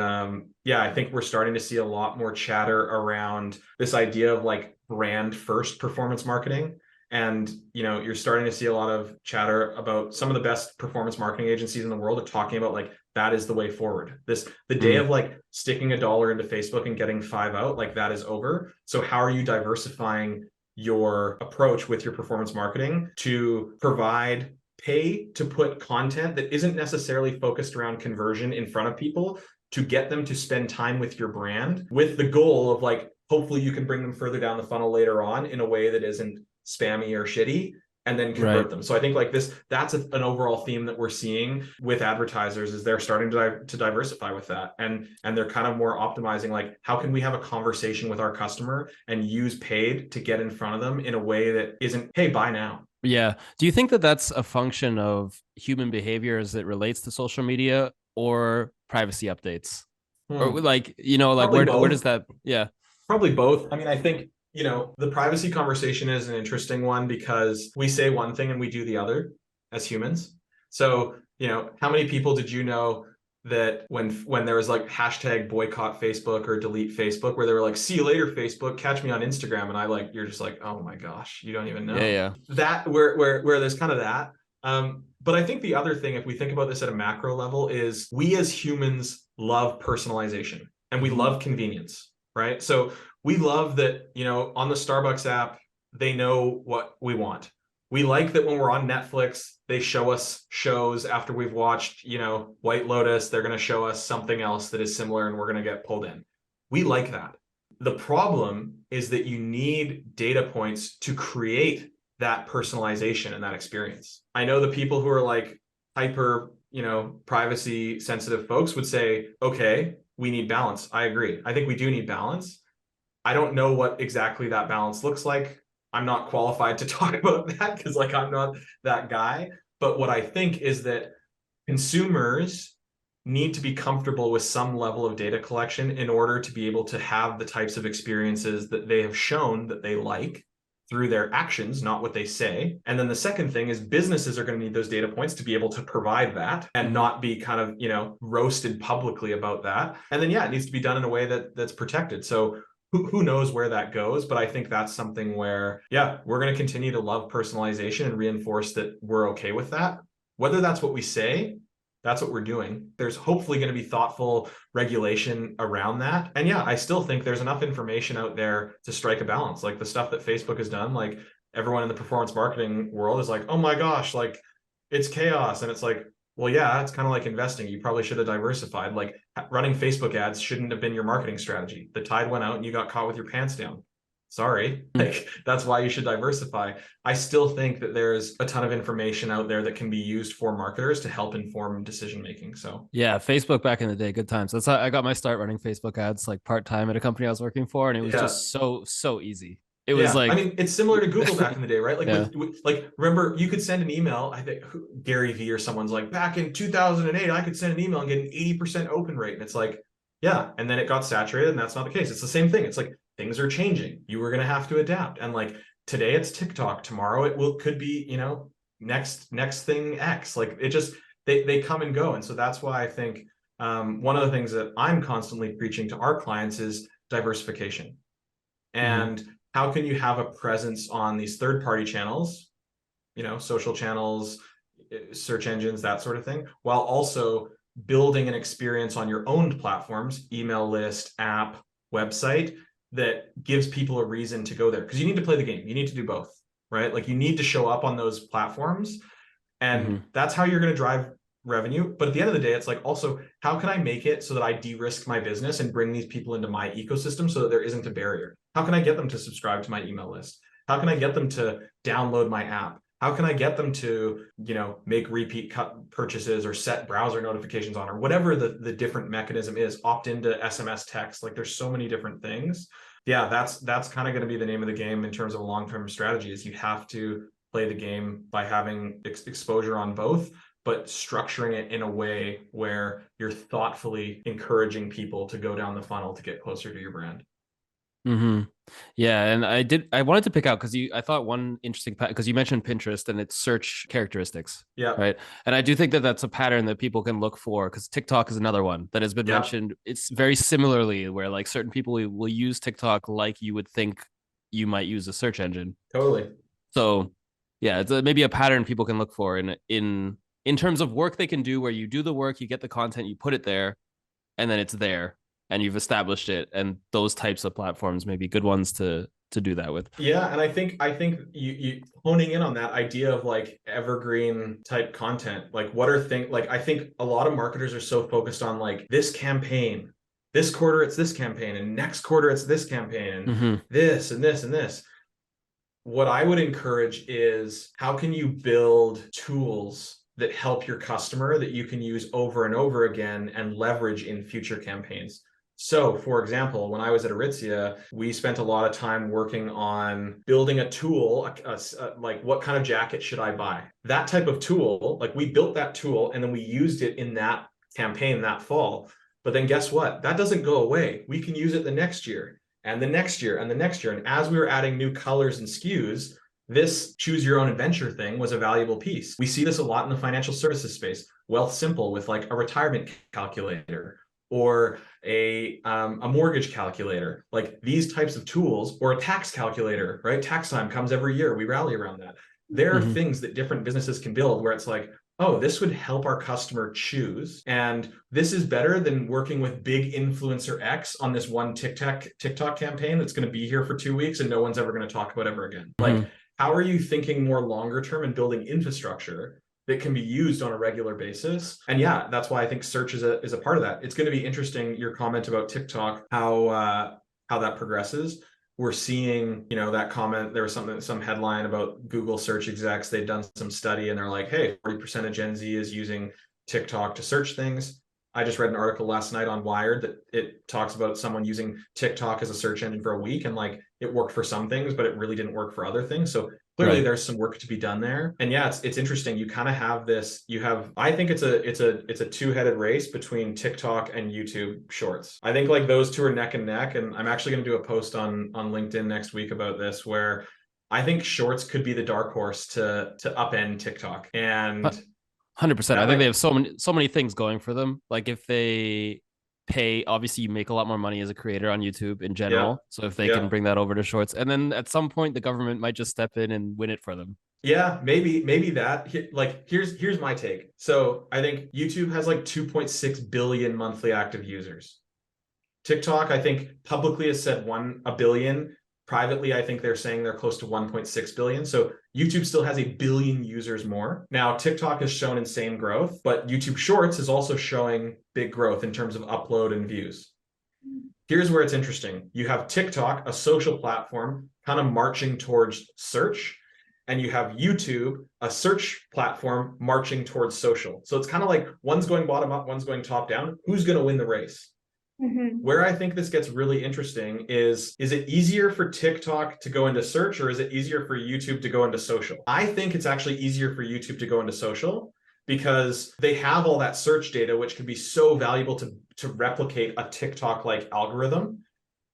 C: yeah, I think we're starting to see a lot more chatter around this idea of like brand first performance marketing. And, you know, you're starting to see a lot of chatter about some of the best performance marketing agencies in the world are talking about like, that is the way forward. The day of like sticking $1 into Facebook and getting 5 out, like that is over. So how are you diversifying your approach with your performance marketing to provide pay to put content that isn't necessarily focused around conversion in front of people to get them to spend time with your brand with the goal of like, hopefully you can bring them further down the funnel later on in a way that isn't spammy or shitty, and then convert them. So I think like that's an overall theme that we're seeing with advertisers is they're starting to diversify with that. And they're kind of more optimizing, like, how can we have a conversation with our customer and use paid to get in front of them in a way that isn't, hey, buy now.
A: Yeah. Do you think that that's a function of human behavior as it relates to social media or privacy updates? Or like, you know, like where does that, yeah.
C: Probably both. I mean, I think, you know, the privacy conversation is an interesting one because we say one thing and we do the other as humans. So, you know, how many people did you know that when there was like hashtag boycott Facebook or delete Facebook, where they were like, see you later, Facebook, catch me on Instagram. And you're just like, oh my gosh, you don't even know.
A: Yeah.
C: That where there's kind of that. But I think the other thing, if we think about this at a macro level, is we as humans love personalization and we love convenience, right? So we love that, you know, on the Starbucks app, they know what we want. We like that when we're on Netflix, they show us shows after we've watched, you know, White Lotus, they're going to show us something else that is similar and we're going to get pulled in. We like that. The problem is that you need data points to create that personalization and that experience. I know the people who are like hyper, you know, privacy sensitive folks would say, okay, we need balance. I agree. I think we do need balance. I don't know what exactly that balance looks like. I'm not qualified to talk about that because like I'm not that guy. But what I think is that consumers need to be comfortable with some level of data collection in order to be able to have the types of experiences that they have shown that they like through their actions, not what they say. And then the second thing is businesses are going to need those data points to be able to provide that and not be kind of, you know, roasted publicly about that. And then, yeah, it needs to be done in a way that's protected. So who knows where that goes, but I think that's something where, yeah, we're going to continue to love personalization and reinforce that we're okay with that. Whether that's what we say, that's what we're doing. There's hopefully going to be thoughtful regulation around that. And yeah, I still think there's enough information out there to strike a balance. Like the stuff that Facebook has done, like everyone in the performance marketing world is like, oh my gosh, like it's chaos. And it's like, well, yeah, it's kind of like investing. You probably should have diversified. Like running Facebook ads shouldn't have been your marketing strategy. The tide went out and you got caught with your pants down. Sorry, like that's why you should diversify. I still think that there's a ton of information out there that can be used for marketers to help inform decision making. So
A: yeah, Facebook back in the day, good times. That's how I got my start running Facebook ads, like part-time at a company I was working for, and it was just so easy. It was like,
C: I mean, it's similar to Google back in the day, right? Like, like remember, you could send an email. I think Gary Vee or someone's like, back in 2008, I could send an email and get an 80% open rate, and it's like, yeah, and then it got saturated, and that's not the case. It's the same thing. It's like things are changing. You were going to have to adapt, and like today it's TikTok, tomorrow could be, you know, next thing X. Like it just they come and go, and so that's why I think one of the things that I'm constantly preaching to our clients is diversification, and how can you have a presence on these third-party channels, you know, social channels, search engines, that sort of thing, while also building an experience on your own platforms, email list, app, website, that gives people a reason to go there. Because you need to play the game. You need to do both, right? Like you need to show up on those platforms. And that's how you're going to drive revenue. But at the end of the day, it's like, also, how can I make it so that I de-risk my business and bring these people into my ecosystem so that there isn't a barrier? How can I get them to subscribe to my email list? How can I get them to download my app? How can I get them to, make repeat purchases or set browser notifications on, or whatever the different mechanism is, opt into SMS text? Like, there's so many different things. Yeah, that's kind of going to be the name of the game in terms of a long-term strategy, is you have to play the game by having exposure on both, but structuring it in a way where you're thoughtfully encouraging people to go down the funnel to get closer to your brand.
A: Mm-hmm. Yeah, and I wanted to pick out because I thought one interesting because you mentioned Pinterest and its search characteristics.
C: Yeah.
A: Right. And I do think that that's a pattern that people can look for, because TikTok is another one that has been mentioned. It's very similarly where like certain people will use TikTok like you would think you might use a search engine.
C: Totally.
A: So yeah, it's maybe a pattern people can look for in terms of work they can do, where you do the work, you get the content, you put it there, and then it's there, and you've established it. And those types of platforms may be good ones to do that with.
C: Yeah, and I think you honing in on that idea of like evergreen type content, like what are things, like I think a lot of marketers are so focused on like this campaign, this quarter it's this campaign, and next quarter it's this campaign, and this and this and this. What I would encourage is, how can you build tools that help your customer that you can use over and over again and leverage in future campaigns? So, for example, when I was at Aritzia, we spent a lot of time working on building a tool, like what kind of jacket should I buy? That type of tool, like we built that tool and then we used it in that campaign that fall. But then guess what? That doesn't go away. We can use it the next year and the next year and the next year. And as we were adding new colors and SKUs, this choose your own adventure thing was a valuable piece. We see this a lot in the financial services space. Wealth Simple with like a retirement calculator, or a mortgage calculator, like these types of tools, or a tax calculator, right? Tax time comes every year. We rally around that. There are things that different businesses can build where it's like, oh, this would help our customer choose. And this is better than working with big influencer X on this one TikTok campaign that's going to be here for 2 weeks and no one's ever going to talk about ever again. Like, how are you thinking more longer term and building infrastructure that can be used on a regular basis? And yeah, that's why I think search is a part of that. It's going to be interesting, your comment about TikTok, how that progresses. We're seeing, that comment, there was some headline about Google search execs. They've done some study and they're like, hey, 40% of Gen Z is using TikTok to search things. I just read an article last night on Wired that it talks about someone using TikTok as a search engine for a week, and like it worked for some things, but it really didn't work for other things. So clearly there's some work to be done there. And yeah, it's interesting. You kind of have this, I think it's a two-headed race between TikTok and YouTube Shorts. I think like those two are neck and neck. And I'm actually going to do a post on LinkedIn next week about this, where I think Shorts could be the dark horse to upend TikTok. And
A: 100%. I think they have so many things going for them. Like if they pay, obviously you make a lot more money as a creator on YouTube in general. So if they can bring that over to Shorts, and then at some point the government might just step in and win it for them.
C: Yeah, maybe that. Like here's my take. So I think YouTube has like 2.6 billion monthly active users. TikTok, I think publicly has said a billion. Privately, I think they're saying they're close to 1.6 billion. So YouTube still has 1 billion users more. Now, TikTok has shown insane growth, but YouTube Shorts is also showing big growth in terms of upload and views. Here's where it's interesting. You have TikTok, a social platform, kind of marching towards search, and you have YouTube, a search platform, marching towards social. So it's kind of like one's going bottom up, one's going top down. Who's going to win the race? Where I think this gets really interesting is it easier for TikTok to go into search, or is it easier for YouTube to go into social? I think it's actually easier for YouTube to go into social, because they have all that search data, which can be so valuable to replicate a TikTok-like algorithm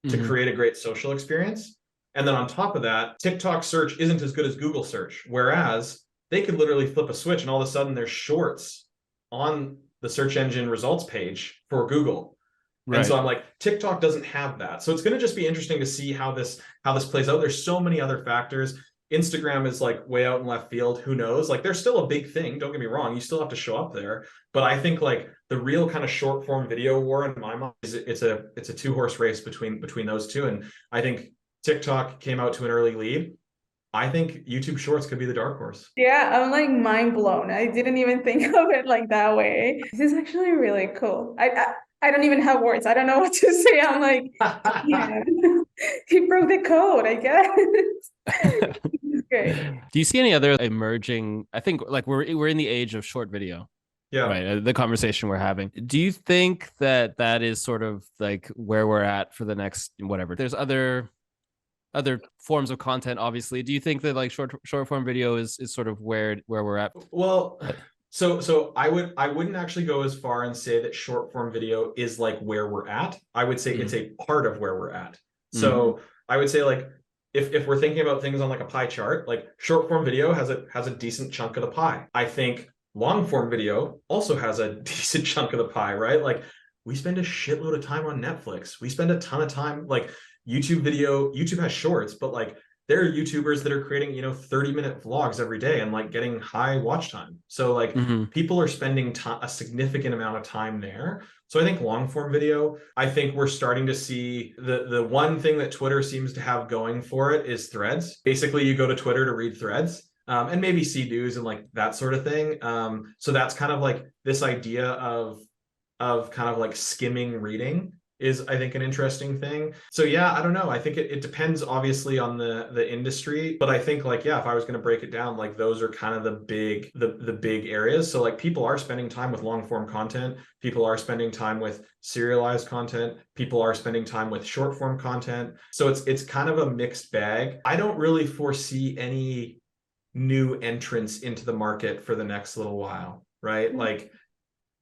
C: to create a great social experience. And then on top of that, TikTok search isn't as good as Google search, whereas they could literally flip a switch and all of a sudden there's shorts on the search engine results page for Google. And so I'm like, TikTok doesn't have that. So it's going to just be interesting to see how this plays out. There's so many other factors. Instagram is like way out in left field. Who knows? Like, there's still a big thing. Don't get me wrong. You still have to show up there. But I think like the real kind of short form video war in my mind is it's a 2-horse race between those two. And I think TikTok came out to an early lead. I think YouTube Shorts could be the dark horse.
D: Yeah, I'm like mind blown. I didn't even think of it like that way. This is actually really cool. I don't even have words. I don't know what to say. I'm like, yeah, he broke the code, I guess. Great.
A: Do you see any other emerging? I think like we're in the age of short video.
C: Yeah.
A: Right. The conversation we're having. Do you think that is sort of like where we're at for the next whatever? There's other forms of content, obviously. Do you think that like short form video is sort of where we're at?
C: Well, so I wouldn't actually go as far and say that short form video is like where we're at. I would say it's a part of where we're at. So I would say like if we're thinking about things on like a pie chart, like short form video has a decent chunk of the pie. I think long form video also has a decent chunk of the pie, right? Like we spend a shitload of time on Netflix. We spend a ton of time like YouTube has shorts, but like there are YouTubers that are creating, 30-minute vlogs every day and like getting high watch time. So like people are spending a significant amount of time there. So I think long form video, I think we're starting to see the one thing that Twitter seems to have going for it is threads. Basically, you go to Twitter to read threads. And maybe see news and like that sort of thing. So that's kind of like this idea of kind of like skimming reading is, I think, an interesting thing. So yeah, I don't know. I think it depends obviously on the industry, but I think like, yeah, if I was going to break it down, like those are kind of the big areas. So like people are spending time with long form content. People are spending time with serialized content. People are spending time with short form content. So it's kind of a mixed bag. I don't really foresee any new entrants into the market for the next little while, right? Like,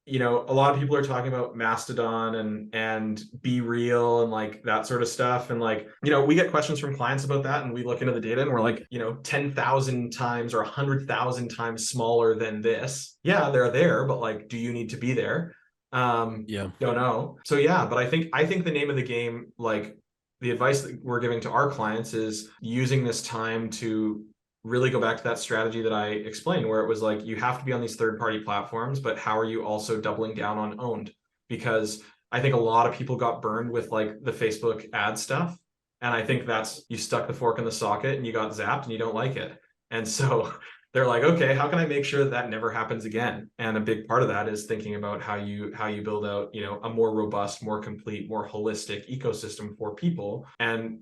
C: a lot of people are talking about Mastodon and Be Real and like that sort of stuff. And like, we get questions from clients about that and we look into the data and we're like, 10,000 times or 100,000 times smaller than this. Yeah, they're there, but like, do you need to be there? Don't know. So yeah, but I think the name of the game, like the advice that we're giving to our clients is using this time to really go back to that strategy that I explained, where it was like, you have to be on these third-party platforms, but how are you also doubling down on owned? Because I think a lot of people got burned with like the Facebook ad stuff. And I think that's, you stuck the fork in the socket and you got zapped and you don't like it. And so they're like, okay, how can I make sure that never happens again? And a big part of that is thinking about how you build out, a more robust, more complete, more holistic ecosystem for people. And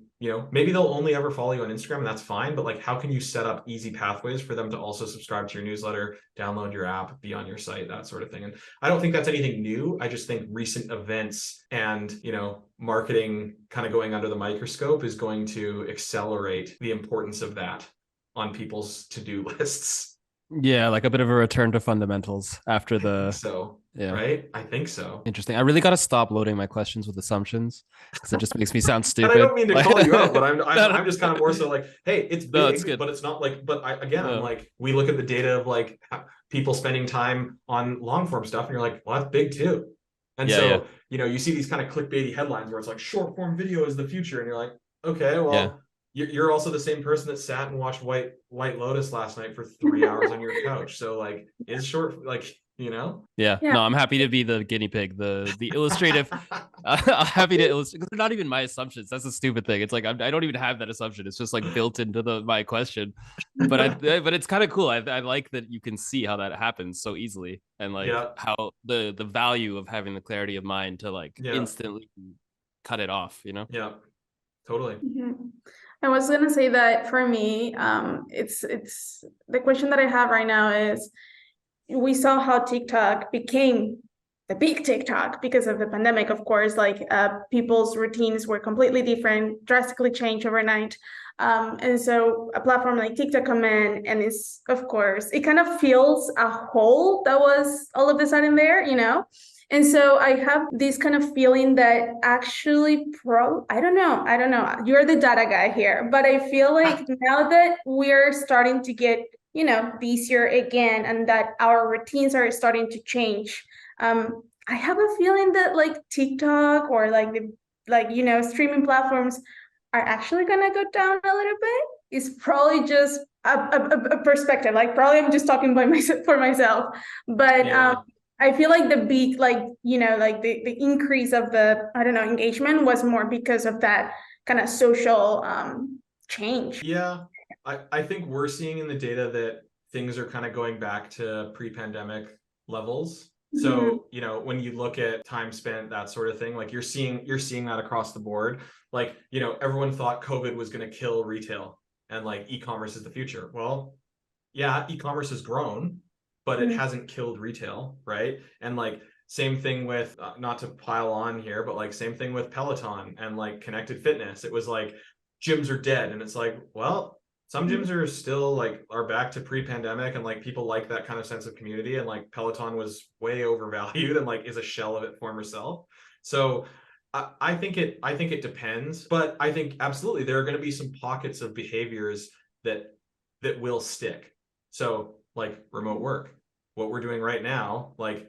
C: maybe they'll only ever follow you on Instagram, and that's fine. But like, how can you set up easy pathways for them to also subscribe to your newsletter, download your app, be on your site, that sort of thing? And I don't think that's anything new. I just think recent events and, marketing kind of going under the microscope is going to accelerate the importance of that on people's to-do lists.
A: Yeah, like a bit of a return to fundamentals after
C: right? I think so.
A: Interesting. I really got to stop loading my questions with assumptions because it just makes me sound stupid.
C: And I don't mean to call you out, but I'm just kind of more so like, hey, it's big,
A: it's good.
C: But it's not like, I'm like, we look at the data of like people spending time on long form stuff and you're like, well, that's big too. And you see these kind of clickbaity headlines where it's like short form video is the future. And you're like, okay, well, you're also the same person that sat and watched White Lotus last night for 3 hours on your couch. So like, is short, like, No, I'm happy to be the guinea pig, the illustrative. I'm happy to illustrate because they're not even my assumptions. That's a stupid thing. It's like I don't even have that assumption. It's just like built into my question. But it's kind of cool. I like that you can see how that happens so easily and like how the value of having the clarity of mind to like instantly cut it off. Yeah, totally.
D: Mm-hmm. I was gonna say that for me, it's the question that I have right now is, we saw how TikTok became the big TikTok because of the pandemic, of course, like people's routines were completely different, drastically changed overnight. And so a platform like TikTok come in and it's, of course, it kind of fills a hole that was all of a sudden there, And so I have this kind of feeling that actually I don't know, you're the data guy here, but I feel like now that we're starting to get busier again and that our routines are starting to change, I have a feeling that like TikTok or streaming platforms are actually gonna go down a little bit. It's probably just a perspective, like probably I'm just talking for myself, but I feel like the big the increase of the engagement was more because of that kind of social change.
C: I think we're seeing in the data that things are kind of going back to pre-pandemic levels. So, you know, when you look at time spent, that sort of thing, like you're seeing that across the board. Like, you know, everyone thought COVID was going to kill retail and like e-commerce is the future. Well, yeah, e-commerce has grown, but it hasn't killed retail, right? And like same thing with not to pile on here, but like same thing with Peloton and like connected fitness. It was like gyms are dead, and it's like, well, some gyms are still like are back to pre-pandemic, and like people like that kind of sense of community, and like Peloton was way overvalued and like is a shell of its former self. So I think it depends, but I think absolutely there are going to be some pockets of behaviors that will stick. So like remote work, what we're doing right now, like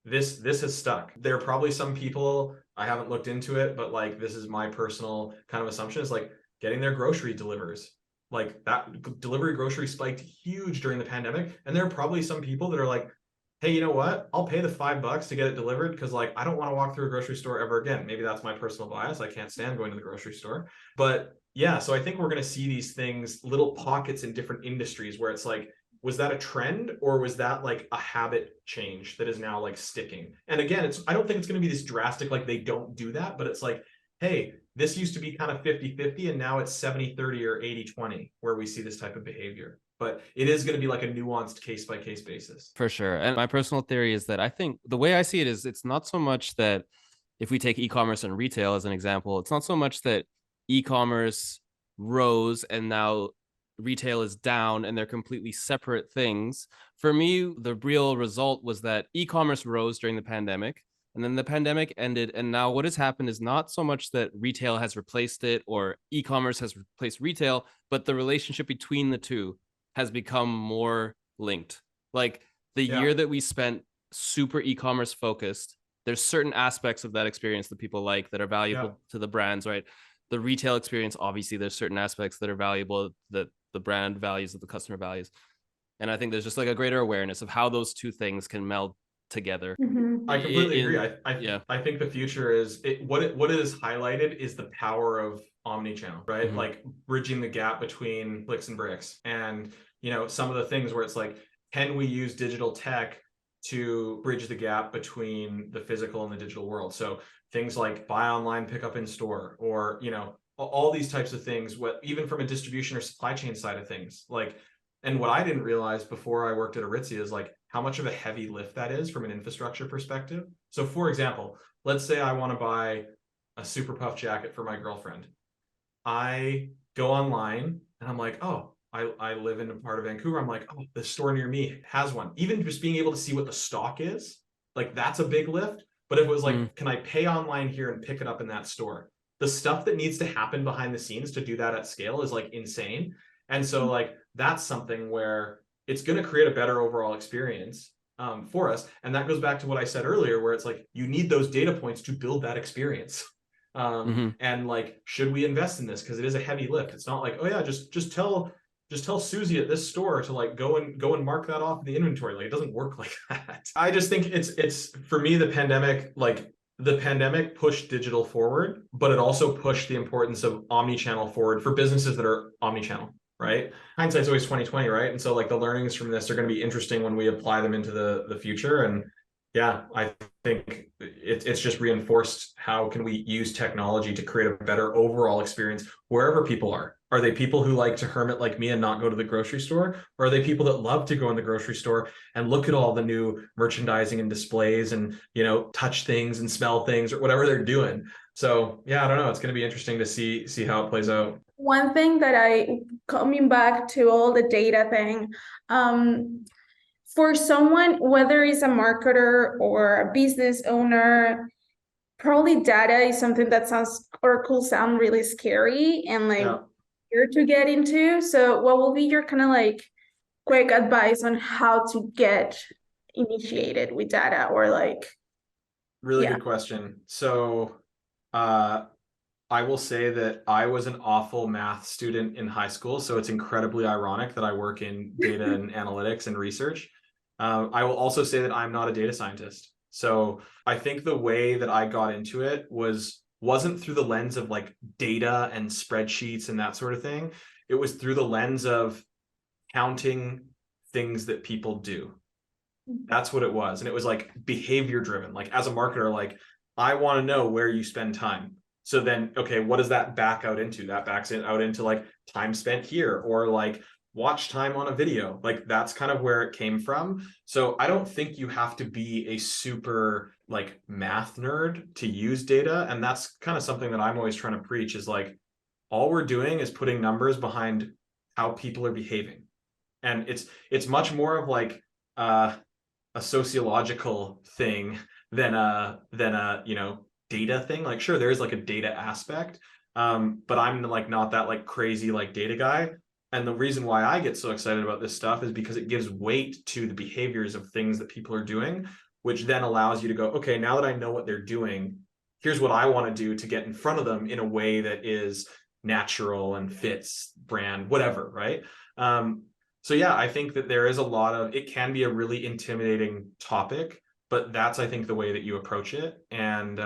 C: this has stuck. There are probably some people, I haven't looked into it, but like this is my personal kind of assumption, is like getting their grocery delivers. Like that delivery grocery spiked huge during the pandemic. And there are probably some people that are like, hey, you know what? I'll pay the $5 to get it delivered because like I don't want to walk through a grocery store ever again. Maybe that's my personal bias. I can't stand going to the grocery store. But yeah, so I think we're going to see these things, little pockets in different industries where it's like, was that a trend or was that like a habit change that is now like sticking? And again, I don't think it's going to be this drastic, like they don't do that, but it's like, hey, this used to be kind of 50-50 and now it's 70-30 or 80-20 where we see this type of behavior. But it is going to be like a nuanced case by case basis.
A: For sure. And my personal theory is that I think the way I see it is it's not so much that if we take e-commerce and retail as an example, it's not so much that e-commerce rose and now retail is down and they're completely separate things. For me, the real result was that e-commerce rose during the pandemic, and then the pandemic ended. And now what has happened is not so much that retail has replaced it or e-commerce has replaced retail, but the relationship between the two has become more linked. Like the year that we spent super e-commerce focused, there's certain aspects of that experience that people like that are valuable to the brands, right? The retail experience, obviously, there's certain aspects that are valuable that the brand values, that the customer values. And I think there's just like a greater awareness of how those two things can meld together.
C: I completely agree. I think the future is what it is highlighted is the power of omnichannel, right? Like bridging the gap between clicks and bricks. And, you know, some of the things where it's like, can we use digital tech to bridge the gap between the physical and the digital world? So things like buy online, pick up in store, or, you know, all these types of things, even from a distribution or supply chain side of things, like, and what I didn't realize before I worked at Aritzia is like how much of a heavy lift that is from an infrastructure perspective. So for example, let's say I want to buy a super puff jacket for my girlfriend. I go online and I'm like, oh, I live in a part of Vancouver. I'm like, oh, the store near me has one. Even just being able to see what the stock is, like that's a big lift. But if it was like, can I pay online here and pick it up in that store? The stuff that needs to happen behind the scenes to do that at scale is like insane. And so like, that's something where it's going to create a better overall experience for us. And that goes back to what I said earlier, where it's like, you need those data points to build that experience. And like, should we invest in this? Because it is a heavy lift. It's not like, oh yeah, just tell Susie at this store to like go and mark that off in the inventory. Like it doesn't work like that. I just think it's for me, the pandemic pushed digital forward, but it also pushed the importance of omnichannel forward for businesses that are omnichannel, right? Hindsight's always 20/20, right? And so like the learnings from this are going to be interesting when we apply them into the future. And yeah, I think it's just reinforced how can we use technology to create a better overall experience wherever people are. Are they people who like to hermit like me and not go to the grocery store? Or are they people that love to go in the grocery store and look at all the new merchandising and displays and, you know, touch things and smell things or whatever they're doing? So yeah, I don't know. It's going to be interesting to see how it plays out.
D: One thing that coming back to all the data thing, for someone, whether it's a marketer or a business owner, probably data is something that sounds or could sound really scary and like here to get into. So what will be your kind of like quick advice on how to get initiated with data or like?
C: Really good question. So I will say that I was an awful math student in high school. So it's incredibly ironic that I work in data and analytics and research. I will also say that I'm not a data scientist. So I think the way that I got into it wasn't through the lens of like data and spreadsheets and that sort of thing. it was through the lens of counting things that people do. That's what it was. And it was like behavior driven. Like as a marketer, like I want to know where you spend time. So then, okay, what does that back out into? That backs it out into like time spent here, or like watch time on a video. Like that's kind of where it came from. So I don't think you have to be a super like math nerd to use data. And that's kind of something that I'm always trying to preach, is like, all we're doing is putting numbers behind how people are behaving. And it's much more of like a sociological thing than a data thing. Like sure, there is like a data aspect, but I'm like not that like crazy like data guy. And the reason why I get so excited about this stuff is because it gives weight to the behaviors of things that people are doing, which then allows you to go, okay, now that I know what they're doing, here's what I want to do to get in front of them in a way that is natural and fits brand, whatever, right? So yeah, I think that there is a lot of, it can be a really intimidating topic, but that's, I think, the way that you approach it. And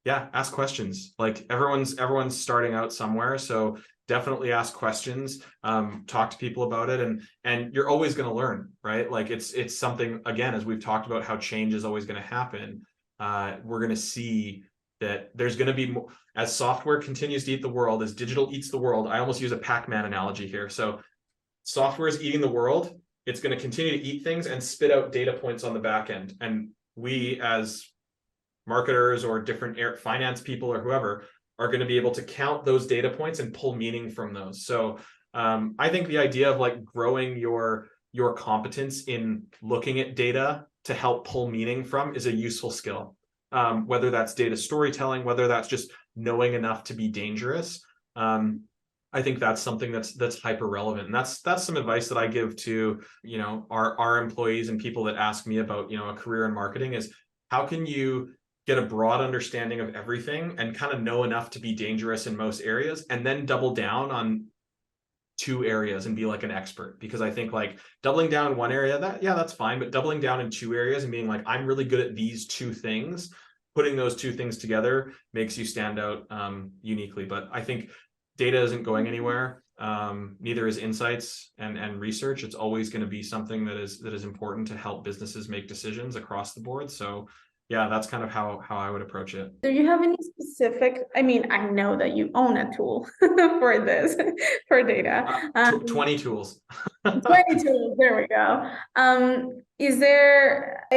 C: yeah, ask questions. Like everyone's starting out somewhere. So definitely ask questions, talk to people about it, and you're always going to learn, right? Like it's something, again, as we've talked about how change is always going to happen. We're going to see that there's going to be more, as software continues to eat the world, as digital eats the world. I almost use a Pac-Man analogy here. So software is eating the world. It's going to continue to eat things and spit out data points on the back end. And we as marketers or different finance people or whoever are going to be able to count those data points and pull meaning from those. So I think the idea of like growing your competence in looking at data to help pull meaning from is a useful skill. Whether that's data storytelling, whether that's just knowing enough to be dangerous. I think that's something that's hyper relevant. And that's some advice that I give to, our employees and people that ask me about, a career in marketing, is how can you get a broad understanding of everything and kind of know enough to be dangerous in most areas, and then double down on 2 areas and be like an expert. Because I think like doubling down in one area, that's fine, but doubling down in 2 areas and being like, I'm really good at these 2 things, putting those 2 things together makes you stand out uniquely. But I think data isn't going anywhere. Neither is insights and research. It's always going to be something that is important to help businesses make decisions across the board. So yeah, that's kind of how I would approach it.
D: Do you have any specific, I know that you own a tool for this, for data.
C: 20 tools.
D: 20 tools, there we go. I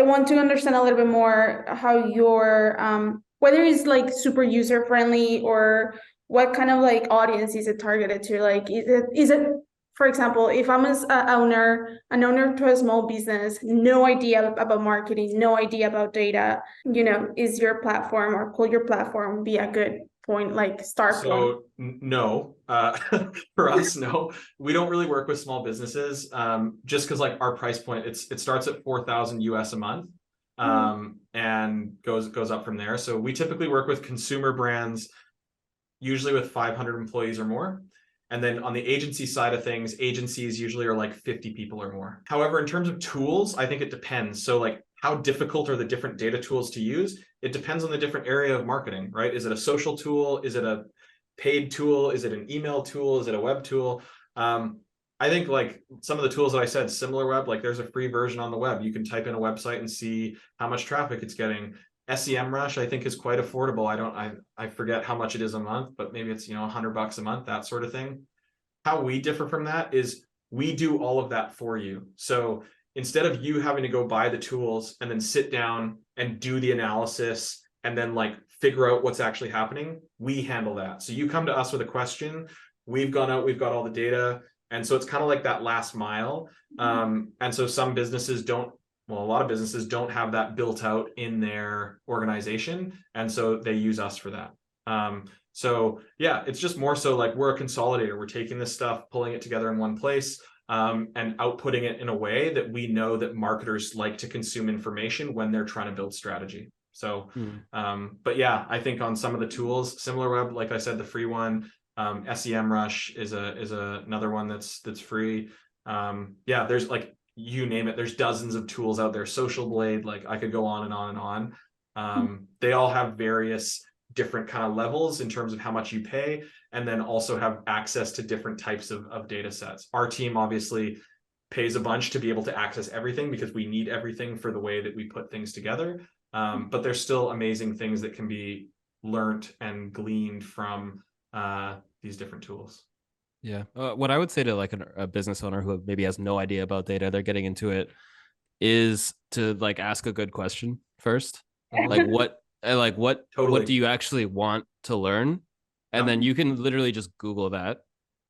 D: want to understand a little bit more how your, whether it's like super user friendly, or what kind of like audience is it targeted to? Like, is it, for example, if I'm an owner to a small business, no idea about marketing, no idea about data, is your platform, or could your platform be a good point, like start point?
C: So no, for us, no, we don't really work with small businesses, just because like our price point, it starts at $4,000 US a month, and goes up from there. So we typically work with consumer brands, usually with 500 employees or more. And then on the agency side of things, agencies usually are like 50 people or more. However, in terms of tools, I think it depends. So like, how difficult are the different data tools to use? It depends on the different area of marketing, right? Is it a social tool? Is it a paid tool? Is it an email tool? Is it a web tool? I think like some of the tools that I said, SimilarWeb, like there's a free version on the web. You can type in a website and see how much traffic it's getting. SEMrush, I think, is quite affordable. I forget how much it is a month, but maybe it's, $100 a month, that sort of thing. How we differ from that is we do all of that for you. So instead of you having to go buy the tools and then sit down and do the analysis and then like figure out what's actually happening, we handle that. So you come to us with a question, we've gone out, we've got all the data. And so it's kind of like that last mile. And so some businesses a lot of businesses don't have that built out in their organization. And so they use us for that. So yeah, it's just more so like we're a consolidator. We're taking this stuff, pulling it together in one place, and outputting it in a way that we know that marketers like to consume information when they're trying to build strategy. So, but yeah, I think on some of the tools, SimilarWeb, like I said, the free one, SEMrush is another one that's free. Yeah, there's like, you name it, there's dozens of tools out there. Social Blade, like I could go on and on and on. They all have various different kind of levels in terms of how much you pay, and then also have access to different types of data sets. Our team obviously pays a bunch to be able to access everything because we need everything for the way that we put things together. But there's still amazing things that can be learned and gleaned from these different tools.
A: Yeah. What I would say to like a business owner who maybe has no idea about data, they're getting into it, is to like ask a good question first. Like what
C: Totally.
A: do you actually want to learn? And then you can literally just Google that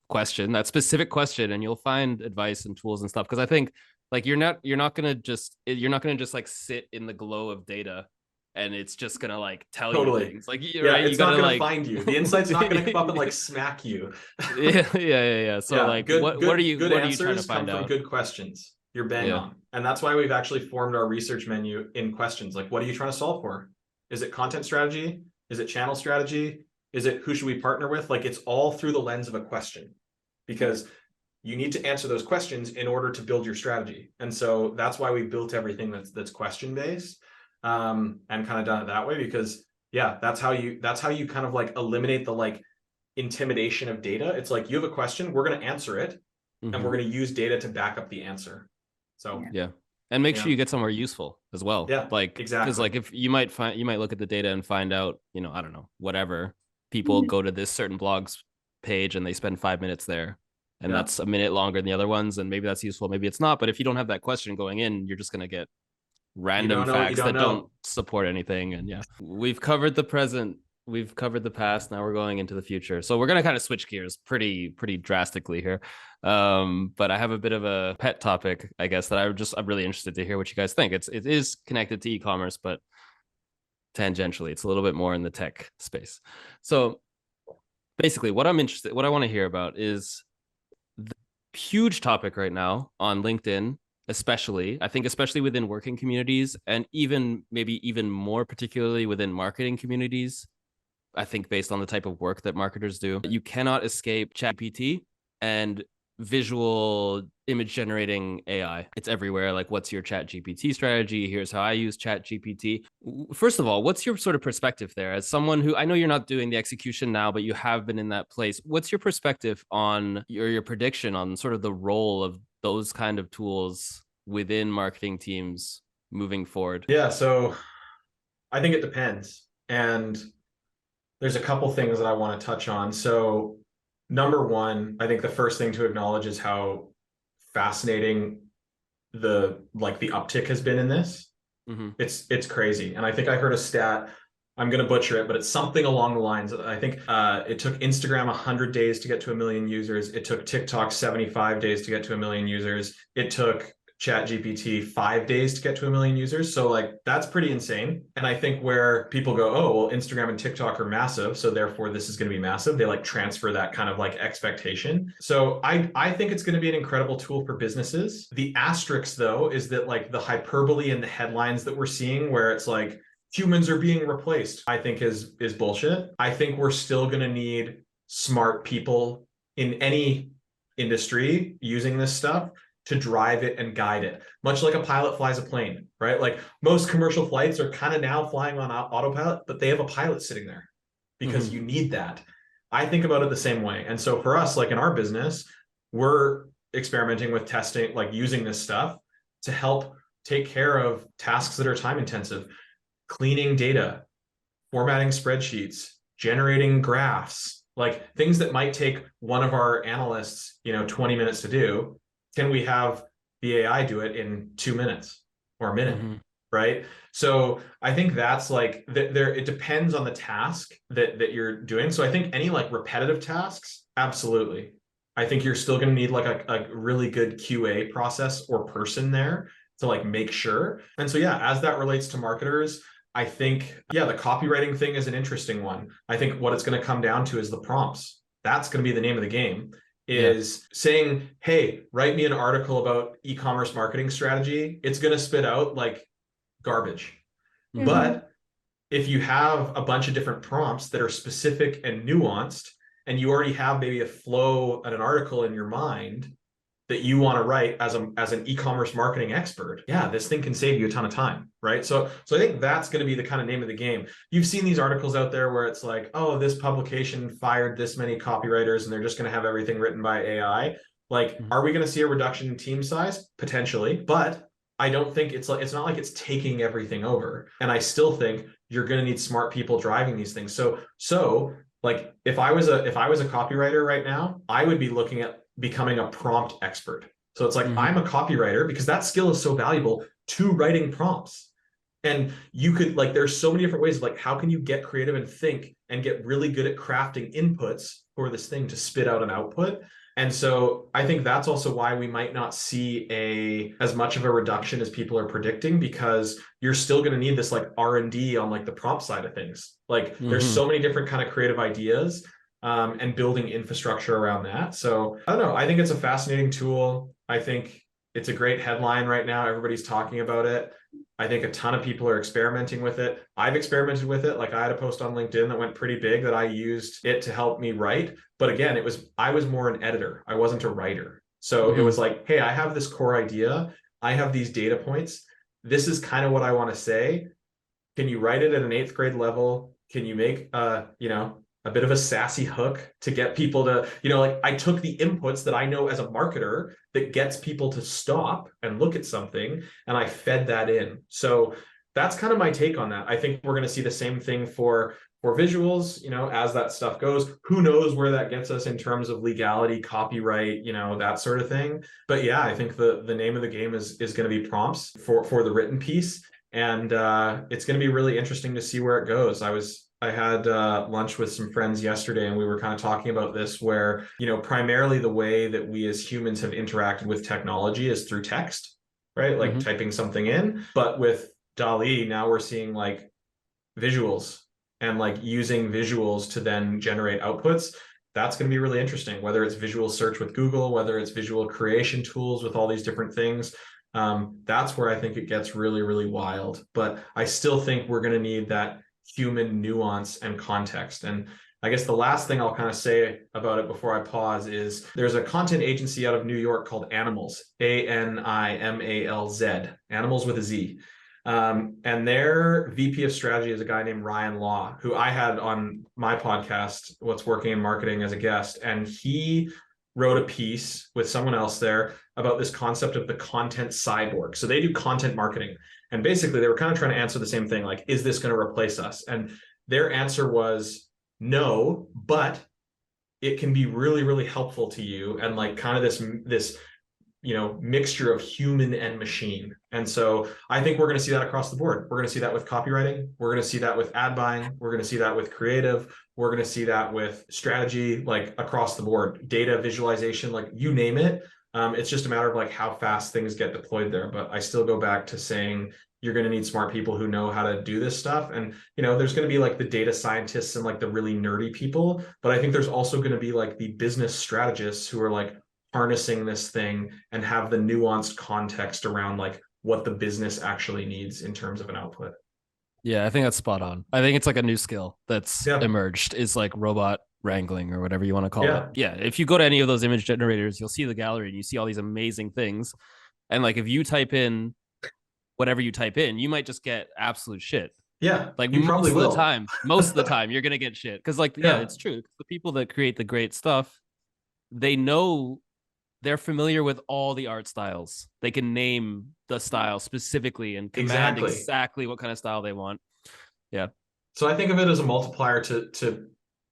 A: question, that specific question, and you'll find advice and tools and stuff. Because I think like you're not gonna just like sit in the glow of data and it's just gonna like tell you things. Like right?
C: It's
A: You gotta
C: not gonna
A: like
C: find you. The insight's not gonna come up and like smack you.
A: yeah. So like what are you trying to find out?
C: From good questions. You're bang on. And that's why we've actually formed our research menu in questions. Like, what are you trying to solve for? Is it content strategy? Is it channel strategy? Is it who should we partner with? Like, it's all through the lens of a question, because you need to answer those questions in order to build your strategy. And so that's why we built everything that's question based, and kind of done it that way, because that's how you kind of like eliminate the like intimidation of data. It's like, you have a question, we're going to answer it, and we're going to use data to back up the answer. So
A: and make sure you get somewhere useful as well. Like
C: exactly,
A: because like if you might look at the data and find out, I don't know, whatever, people go to this certain blog's page and they spend 5 minutes there, and that's a minute longer than the other ones, and maybe that's useful, maybe it's not. But if you don't have that question going in, you're just going to get random facts that don't support anything. And we've covered the present, we've covered the past, now we're going into the future. So we're going to kind of switch gears pretty drastically here. But I have a bit of a pet topic, I guess, that I'm really interested to hear what you guys think. It is connected to e-commerce, but tangentially, it's a little bit more in the tech space. So basically what I want to hear about is the huge topic right now on LinkedIn, especially within working communities, and maybe even more particularly within marketing communities. I think based on the type of work that marketers do, you cannot escape ChatGPT and visual image generating AI. It's everywhere. Like, what's your ChatGPT strategy? Here's how I use ChatGPT. First of all, what's your sort of perspective there? As someone who, I know you're not doing the execution now, but you have been in that place. What's your perspective on your prediction on sort of the role of those kind of tools within marketing teams moving forward?
C: Yeah, so I think it depends. And there's a couple things that I want to touch on. So number one, I think the first thing to acknowledge is how fascinating the uptick has been in this. It's crazy. And I think I heard a stat, I'm going to butcher it, but it's something along the lines of, I think it took Instagram 100 days to get to 1 million users. It took TikTok 75 days to get to 1 million users. It took ChatGPT 5 days to get to 1 million users. So like, that's pretty insane. And I think where people go, oh, well, Instagram and TikTok are massive, so therefore this is going to be massive, they like transfer that kind of like expectation. So I think it's going to be an incredible tool for businesses. The asterisk though is that like the hyperbole in the headlines that we're seeing, where it's like humans are being replaced, I think is bullshit. I think we're still going to need smart people in any industry using this stuff to drive it and guide it, much like a pilot flies a plane, right? Like most commercial flights are kind of now flying on autopilot, but they have a pilot sitting there because you need that. I think about it the same way. And so for us, like in our business, we're experimenting with testing, like using this stuff to help take care of tasks that are time intensive, cleaning data, formatting spreadsheets, generating graphs, like things that might take one of our analysts, 20 minutes to do. Can we have the AI do it in 2 minutes or a minute, right? So I think that's like, it depends on the task that you're doing. So I think any like repetitive tasks, absolutely. I think you're still going to need like a really good QA process or person there to like make sure. And so, as that relates to marketers, I think, the copywriting thing is an interesting one. I think what it's going to come down to is the prompts. That's going to be the name of the game. Is saying, hey, write me an article about e-commerce marketing strategy. It's going to spit out like garbage. But if you have a bunch of different prompts that are specific and nuanced, and you already have maybe a flow and an article in your mind, that you want to write as an e-commerce marketing expert, yeah, this thing can save you a ton of time, right? So I think that's going to be the kind of name of the game. You've seen these articles out there where it's like, oh, this publication fired this many copywriters and they're just going to have everything written by AI. Like, are we going to see a reduction in team size? Potentially, but I don't think it's not like it's taking everything over. And I still think you're going to need smart people driving these things. So like if I was a copywriter right now, I would be looking at becoming a prompt expert. So it's like, I'm a copywriter because that skill is so valuable to writing prompts. And you could like, there's so many different ways of like, how can you get creative and think and get really good at crafting inputs for this thing to spit out an output. And so I think that's also why we might not see as much of a reduction as people are predicting, because you're still going to need this like R&D on like the prompt side of things. Like there's so many different kind of creative ideas and building infrastructure around that. So I don't know. I think it's a fascinating tool. I think it's a great headline right now. Everybody's talking about it. I think a ton of people are experimenting with it. I've experimented with it. Like I had a post on LinkedIn that went pretty big that I used it to help me write. But again, I was more an editor. I wasn't a writer. So it was like, hey, I have this core idea. I have these data points. This is kind of what I want to say. Can you write it at an 8th grade level? Can you make a bit of a sassy hook to get people to, like I took the inputs that I know as a marketer that gets people to stop and look at something, and I fed that in. So that's kind of my take on that. I think we're going to see the same thing for visuals, as that stuff goes. Who knows where that gets us in terms of legality, copyright, that sort of thing. But yeah, I think the name of the game is going to be prompts for the written piece. And it's going to be really interesting to see where it goes. I had lunch with some friends yesterday, and we were kind of talking about this, where, primarily the way that we as humans have interacted with technology is through text, right? Like typing something in. But with DALL-E, now we're seeing like visuals and like using visuals to then generate outputs. That's going to be really interesting, whether it's visual search with Google, whether it's visual creation tools with all these different things. That's where I think it gets really, really wild. But I still think we're going to need that human nuance and context. And I guess the last thing I'll kind of say about it before I pause is there's a content agency out of New York called Animalz, Animalz, Animals with a Z. And their VP of strategy is a guy named Ryan Law, who I had on my podcast, What's Working in Marketing, as a guest. And he wrote a piece with someone else there about this concept of the content cyborg. So they do content marketing. And basically they were kind of trying to answer the same thing, like, is this going to replace us? And their answer was no, but it can be really, really helpful to you. And like kind of this mixture of human and machine. And so I think we're going to see that across the board. We're going to see that with copywriting. We're going to see that with ad buying. We're going to see that with creative. We're going to see that with strategy, like across the board, data visualization, like you name it. It's just a matter of like how fast things get deployed there. But I still go back to saying you're going to need smart people who know how to do this stuff. And, there's going to be like the data scientists and like the really nerdy people. But I think there's also going to be like the business strategists who are like harnessing this thing and have the nuanced context around like what the business actually needs in terms of an output.
A: Yeah, I think that's spot on. I think it's like a new skill that's emerged, is like robot wrangling or whatever you want to call it. Yeah, if you go to any of those image generators, you'll see the gallery and you see all these amazing things. And like if you type in whatever you type in, you might just get absolute shit.
C: Yeah,
A: like
C: you probably will.
A: Most of the time you're gonna get shit, because like it's true. The people that create the great stuff, they're familiar with all the art styles. They can name the style specifically and command exactly what kind of style they want. Yeah.
C: So I think of it as a multiplier to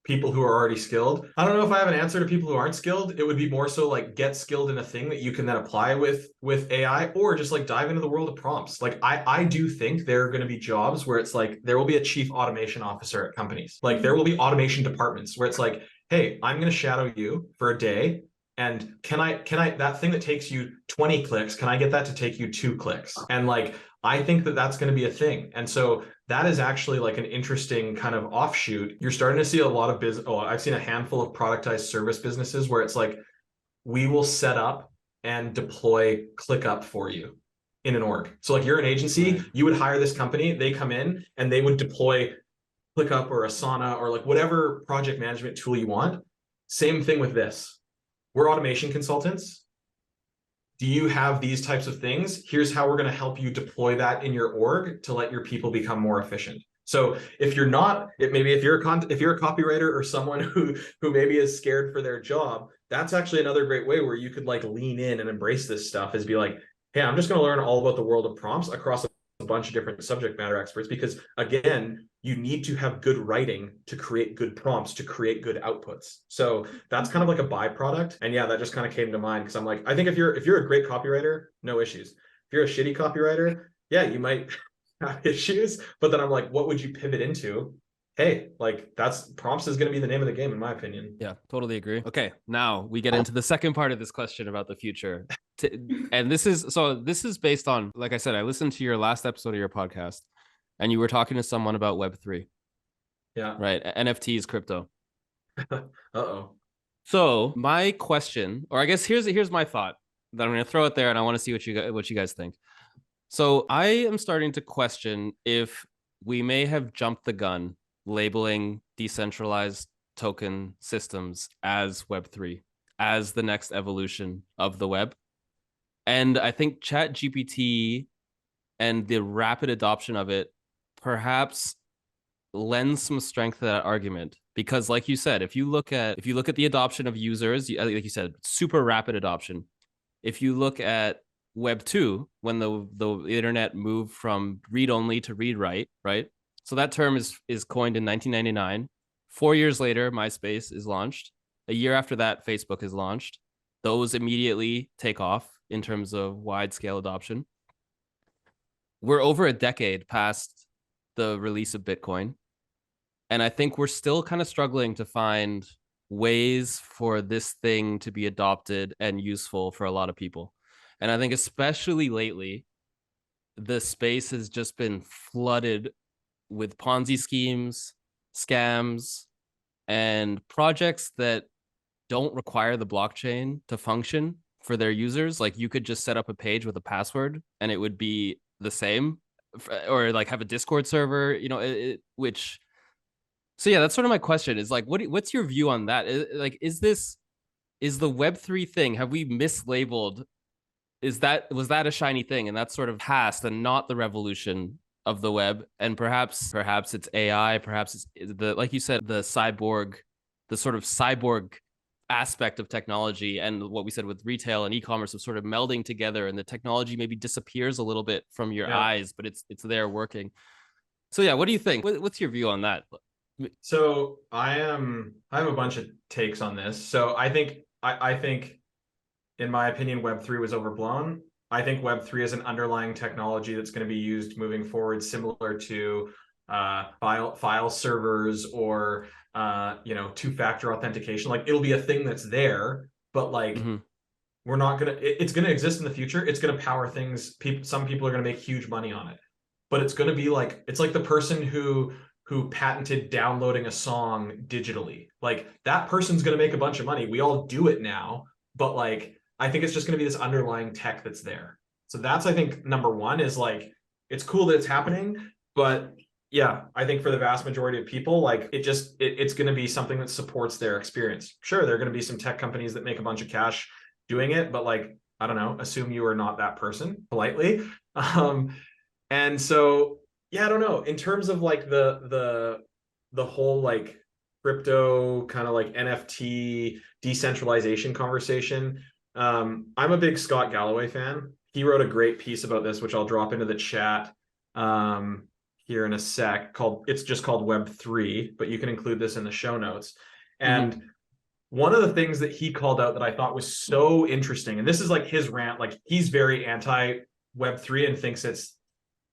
C: people who are already skilled. I don't know if I have an answer to people who aren't skilled. It would be more so like get skilled in a thing that you can then apply with AI, or just like dive into the world of prompts. Like I do think there are going to be jobs where it's like there will be a chief automation officer at companies. Like there will be automation departments where it's like, hey, I'm going to shadow you for a day. And can I that thing that takes you 20 clicks, can I get that to take you 2 clicks? And like, I think that that's going to be a thing. And so that is actually like an interesting kind of offshoot. You're starting to see a lot of I've seen a handful of productized service businesses where it's like, we will set up and deploy ClickUp for you in an org. So like you're an agency, you would hire this company, they come in and they would deploy ClickUp or Asana or like whatever project management tool you want. Same thing with this. We're automation consultants. do you have these types of things? Here's how we're going to help you deploy that in your org to let your people become more efficient. So if you're not, maybe if you're a copywriter or someone who maybe is scared for their job, that's actually another great way where you could like lean in and embrace this stuff, is be like, hey, I'm just going to learn all about the world of prompts across a bunch of different subject matter experts, because again, you need to have good writing to create good prompts, to create good outputs. So that's kind of like a byproduct. And yeah, that just kind of came to mind, because I'm like, I think if you're a great copywriter, no issues. If you're a shitty copywriter, yeah, you might have issues, but then I'm like, what would you pivot into? Hey, like that's prompts is going to be the name of the game, in my opinion.
A: Yeah, totally agree. Okay, now we get into the second part of this question about the future. And this is based on, like I said, I listened to your last episode of your podcast and you were talking to someone about Web3.
C: Yeah.
A: Right. NFTs, crypto.
C: Uh-oh.
A: So my question, or I guess here's my thought that I'm going to throw it there, and I want to see what you guys think. So I am starting to question if we may have jumped the gun labeling decentralized token systems as Web3, as the next evolution of the web. And I think ChatGPT and the rapid adoption of it perhaps lends some strength to that argument, because like you said, if you look at the adoption of users, like you said, super rapid adoption. If you look at Web 2, when the internet moved from read only to read write, right? So that term is coined in 1999. 4 years later, MySpace is launched. A year after that, Facebook is launched. Those immediately take off in terms of wide scale adoption. We're over a decade past the release of Bitcoin. And I think we're still kind of struggling to find ways for this thing to be adopted and useful for a lot of people. And I think especially lately, the space has just been flooded with Ponzi schemes, scams, and projects that don't require the blockchain to function for their users. Like you could just set up a page with a password and it would be the same, or like have a Discord server, which. So yeah, that's sort of my question, is like, what's your view on that? Is the Web3 thing, have we mislabeled? Was that a shiny thing and that's sort of past and not the revolution of the web? And perhaps it's AI, perhaps it's like you said, the sort of cyborg aspect of technology, and what we said with retail and e-commerce of sort of melding together, and the technology maybe disappears a little bit from your eyes, but it's there working. So yeah, what do you think? What's your view on that?
C: So I have a bunch of takes on this. So I think in my opinion, Web3 was overblown. I think Web3 is an underlying technology that's going to be used moving forward, similar to file servers or two-factor authentication. Like it'll be a thing that's there, but like we're not gonna. It's going to exist in the future. It's going to power things. Some people are going to make huge money on it, but it's going to be like, it's like the person who patented downloading a song digitally. Like that person's going to make a bunch of money. We all do it now, but like I think it's just going to be this underlying tech that's there. So that's, I think, number one, is like, it's cool that it's happening, but yeah, I think for the vast majority of people, like it's going to be something that supports their experience. Sure, there are going to be some tech companies that make a bunch of cash doing it, but like, I don't know, assume you are not that person, politely. And so, yeah, I don't know. In terms of like the whole like crypto kind of like NFT decentralization conversation, I'm a big Scott Galloway fan. He wrote a great piece about this, which I'll drop into the chat here in a sec. It's just called Web3, but you can include this in the show notes. And one of the things that he called out that I thought was so interesting, and this is like his rant, like he's very anti Web3 and thinks it's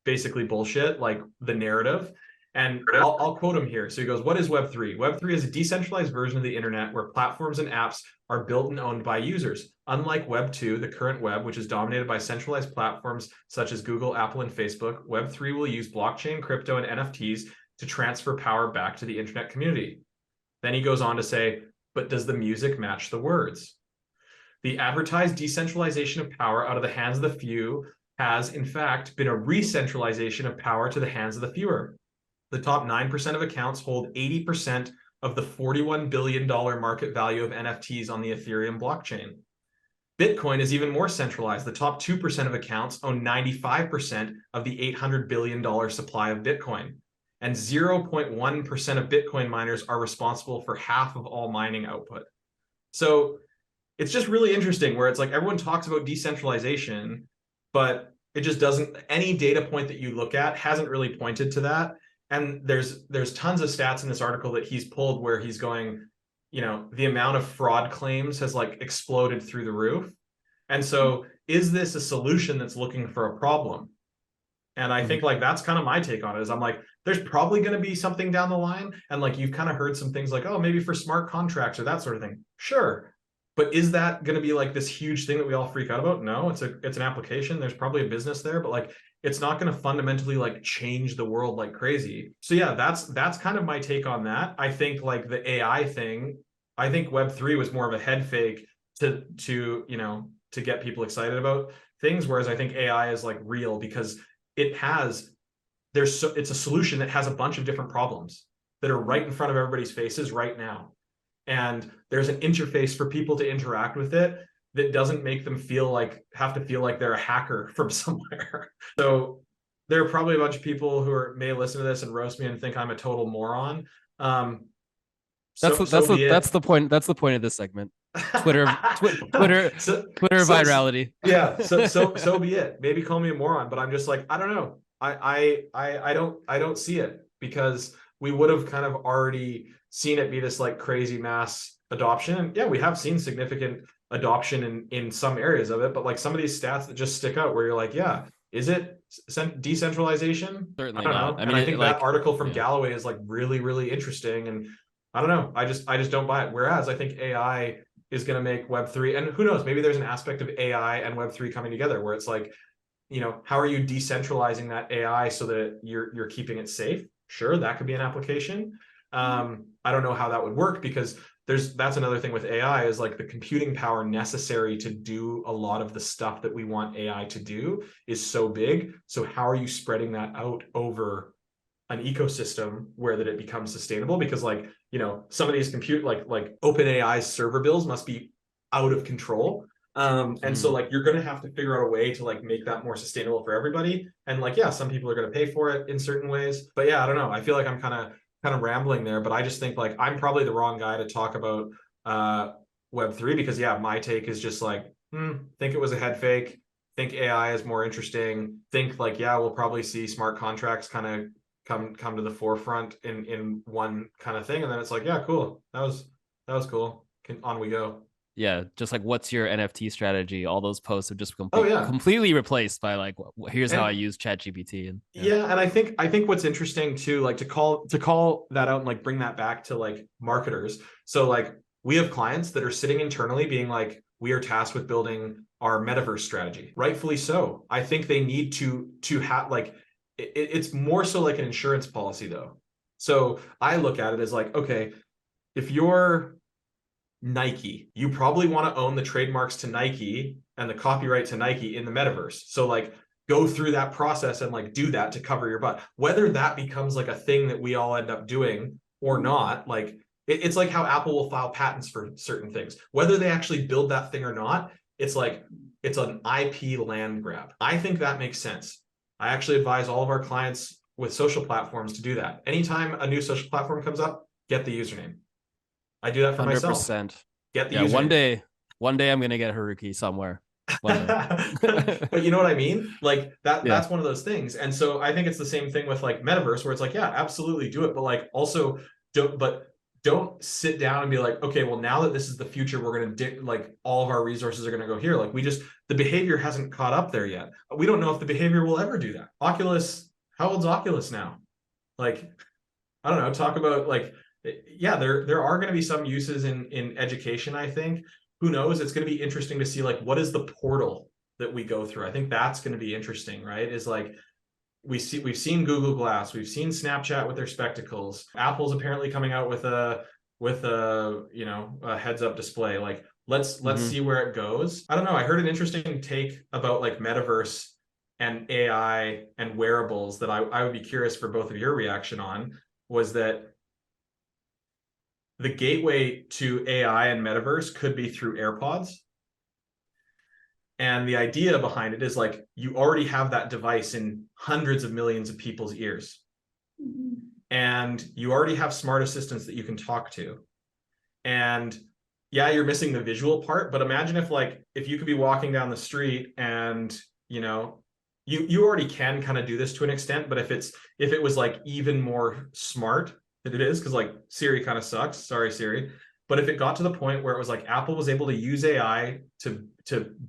C: basically bullshit, like the narrative. And I'll quote him here. So he goes, what is Web3? Web3 is a decentralized version of the internet where platforms and apps are built and owned by users. Unlike Web 2, the current web, which is dominated by centralized platforms such as Google, Apple, and Facebook, Web3 will use blockchain, crypto, and NFTs to transfer power back to the internet community. Then he goes on to say, but does the music match the words? The advertised decentralization of power out of the hands of the few has, in fact, been a re-centralization of power to the hands of the fewer. The top 9% of accounts hold 80% of the $41 billion market value of NFTs on the Ethereum blockchain. Bitcoin is even more centralized. The top 2% of accounts own 95% of the $800 billion supply of Bitcoin. And 0.1% of Bitcoin miners are responsible for half of all mining output. So it's just really interesting where it's like everyone talks about decentralization, but it just doesn't, any data point that you look at hasn't really pointed to that. And there's tons of stats in this article that he's pulled where he's going, you know, the amount of fraud claims has like exploded through the roof. And so is this a solution that's looking for a problem? And I think like that's kind of my take on it, is I'm like, there's probably going to be something down the line. And like, you've kind of heard some things like, oh, maybe for smart contracts or that sort of thing. Sure. But is that going to be like this huge thing that we all freak out about? No, it's an application. There's probably a business there, but like, it's not going to fundamentally like change the world like crazy. So yeah, that's kind of my take on that. I think like the AI thing, I think Web3 was more of a head fake to you know, to get people excited about things. Whereas I think AI is like real because it's a solution that has a bunch of different problems that are right in front of everybody's faces right now. And there's an interface for people to interact with it that doesn't make them have to feel like they're a hacker from somewhere. So there are probably a bunch of people who may listen to this and roast me and think I'm a total moron.
A: That's the point. That's the point of this segment. Twitter virality.
C: Yeah. So be it. Maybe call me a moron, but I'm just like, I don't know. I don't see it, because we would have kind of already seen it be this like crazy mass adoption. And yeah, we have seen significant adoption in some areas of it, but like some of these stats that just stick out where you're like, yeah, is it decentralization?
A: Certainly
C: I don't
A: not.
C: know. And I think that article from Galloway is like really, really interesting. And I don't know. I just don't buy it. Whereas I think AI is going to make Web3, and who knows, maybe there's an aspect of AI and Web3 coming together where it's like, you know, how are you decentralizing that AI so that you're keeping it safe? Sure, that could be an application. I don't know how that would work, because that's another thing with AI is like the computing power necessary to do a lot of the stuff that we want AI to do is so big. So how are you spreading that out over an ecosystem where that it becomes sustainable? Because like, you know, some of these compute like OpenAI's server bills must be out of control. And so like you're going to have to figure out a way to like make that more sustainable for everybody. And like, yeah, some people are going to pay for it in certain ways, but yeah, I don't know. I feel like I'm kind of rambling there, but I just think like I'm probably the wrong guy to talk about Web3, because yeah, my take is just like, think it was a head fake, think AI is more interesting, think like, yeah, we'll probably see smart contracts kind of come to the forefront in one kind of thing. And then it's like, yeah, cool. That was cool. On we go.
A: Yeah, just like, what's your NFT strategy? All those posts have just completely replaced by like, here's how I use ChatGPT. And
C: and I think what's interesting too, like to call that out and like bring that back to like marketers. So like we have clients that are sitting internally being like, we are tasked with building our metaverse strategy. Rightfully so. I think they need to have like, it's more so like an insurance policy though. So I look at it as like, okay, if you're Nike, you probably want to own the trademarks to Nike and the copyright to Nike in the metaverse. So like go through that process and like do that to cover your butt. Whether that becomes like a thing that we all end up doing or not, like it's like how Apple will file patents for certain things. Whether they actually build that thing or not, it's like it's an IP land grab. I think that makes sense. I actually advise all of our clients with social platforms to do that. Anytime a new social platform comes up, get the username. I do that for 100%. Myself. Get the username.
A: One day I'm gonna get Haruki somewhere.
C: But you know what I mean? Like that's one of those things. And so I think it's the same thing with like metaverse, where it's like, yeah, absolutely do it. But like also don't sit down and be like, okay, well, now that this is the future, we're going to like all of our resources are going to go here. Like the behavior hasn't caught up there yet. We don't know if the behavior will ever do that. Oculus, how old's Oculus now? Like, I don't know, talk about like, yeah, there are going to be some uses in education, I think. Who knows? It's going to be interesting to see like, what is the portal that we go through? I think that's going to be interesting, right? Is like, we've seen Google Glass, we've seen Snapchat with their spectacles. Apple's apparently coming out with a heads-up display. Like, let's see where it goes. I don't know. I heard an interesting take about like metaverse and AI and wearables that I would be curious for both of your reaction on, was that the gateway to AI and metaverse could be through AirPods. And the idea behind it is like, you already have that device in hundreds of millions of people's ears. And you already have smart assistants that you can talk to. And yeah, you're missing the visual part, but imagine if you could be walking down the street and, you already can kind of do this to an extent, but if it was like even more smart than it is, because like Siri kind of sucks, sorry Siri, but if it got to the point where it was like Apple was able to use AI to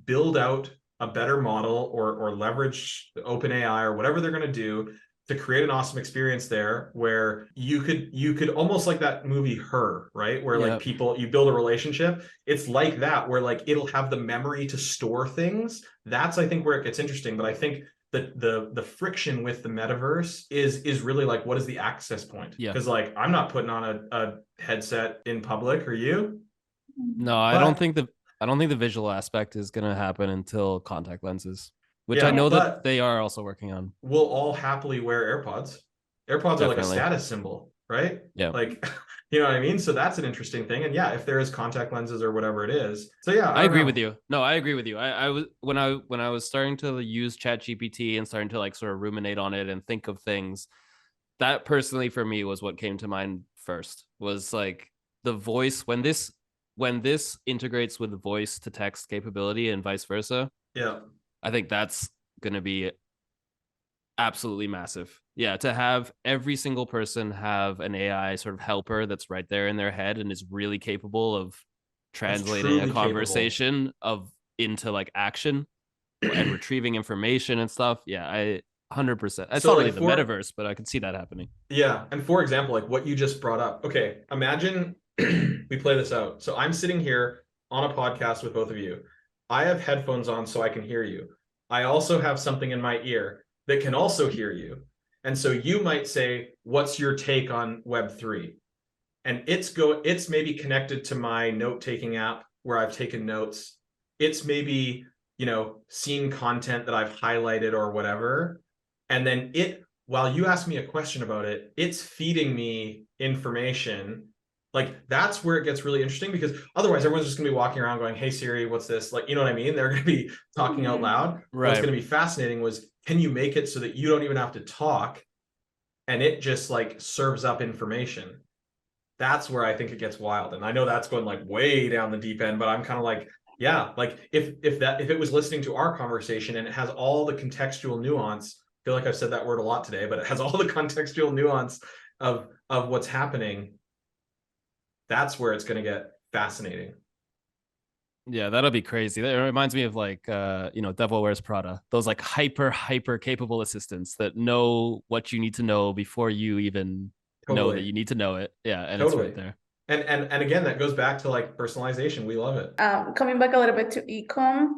C: build out a better model or leverage OpenAI or whatever they're going to do to create an awesome experience there, where you could almost like that movie Her, right? Where like you build a relationship. It's like that, where like it'll have the memory to store things. That's, I think, where it gets interesting. But I think the friction with the metaverse is really like, what is the access point? Because like, I'm not putting on a headset in public, are you?
A: No, I don't think the visual aspect is going to happen until contact lenses, which I know that they are also working on.
C: We'll all happily wear AirPods. AirPods are like a status symbol, right?
A: Yeah.
C: Like, you know what I mean? So that's an interesting thing. And yeah, if there is contact lenses or whatever it is. So yeah,
A: I agree with you. No, I agree with you. I was when I was starting to use ChatGPT and starting to like sort of ruminate on it and think of things, that personally for me was what came to mind first, was like the voice, when this integrates with the voice to text capability and vice versa.
C: Yeah.
A: I think that's going to be absolutely massive. Yeah, to have every single person have an AI sort of helper that's right there in their head and is really capable of translating a conversation into like action and retrieving information and stuff. Yeah, I 100%. It's not really the metaverse, but I can see that happening.
C: Yeah, and for example, like what you just brought up. Okay, imagine we play this out. So I'm sitting here on a podcast with both of you. I have headphones on so I can hear you. I also have something in my ear that can also hear you. And so you might say, what's your take on Web3? And it's maybe connected to my note-taking app where I've taken notes. It's maybe, seen content that I've highlighted or whatever. And then while you ask me a question about it, it's feeding me information. Like, that's where it gets really interesting, because otherwise everyone's just gonna be walking around going, hey Siri, what's this? Like, you know what I mean? They're gonna be talking out loud.
A: Right.
C: What's gonna be fascinating was, can you make it so that you don't even have to talk and it just like serves up information? That's where I think it gets wild. And I know that's going like way down the deep end, but I'm kind of like, yeah, like if it was listening to our conversation and it has all the contextual nuance, I feel like I've said that word a lot today, but it has all the contextual nuance of what's happening. That's where it's going to get fascinating.
A: Yeah, that'll be crazy. That reminds me of like, Devil Wears Prada. Those like hyper capable assistants that know what you need to know before you even know that you need to know it. Yeah, and it's right there.
C: And again, that goes back to like personalization. We love it.
D: Coming back a little bit to ecom,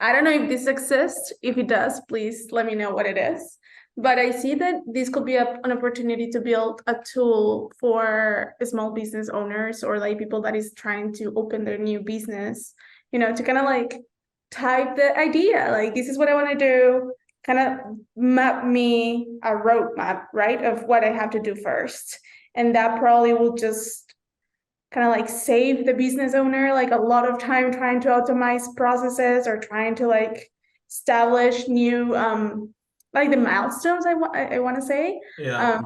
D: I don't know if this exists. If it does, please let me know what it is. But I see that this could be an opportunity to build a tool for small business owners or like people that is trying to open their new business, to kind of like type the idea, like, this is what I want to do, kind of map me a roadmap, right, of what I have to do first. And that probably will just kind of like save the business owner like a lot of time trying to optimize processes or trying to like establish new like the milestones I want to say.
C: Yeah.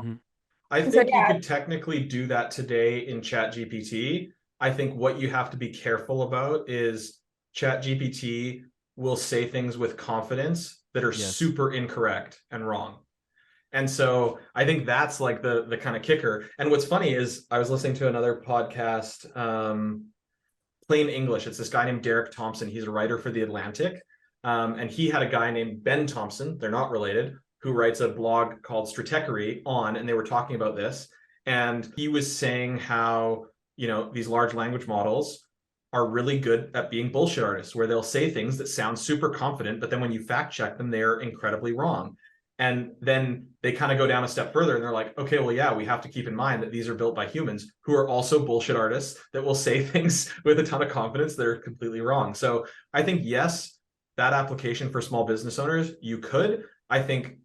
C: I think you could technically do that today in ChatGPT. I think what you have to be careful about is ChatGPT will say things with confidence that are super incorrect and wrong. And so I think that's like the kind of kicker. And what's funny is I was listening to another podcast, Plain English. It's this guy named Derek Thompson. He's a writer for The Atlantic. And he had a guy named Ben Thompson, they're not related, who writes a blog called Stratechery and they were talking about this. And he was saying how, these large language models are really good at being bullshit artists, where they'll say things that sound super confident, but then when you fact check them, they're incredibly wrong. And then they kind of go down a step further and they're like, okay, well, yeah, we have to keep in mind that these are built by humans who are also bullshit artists that will say things with a ton of confidence that are completely wrong. So I think, yes, that application for small business owners, you could. I think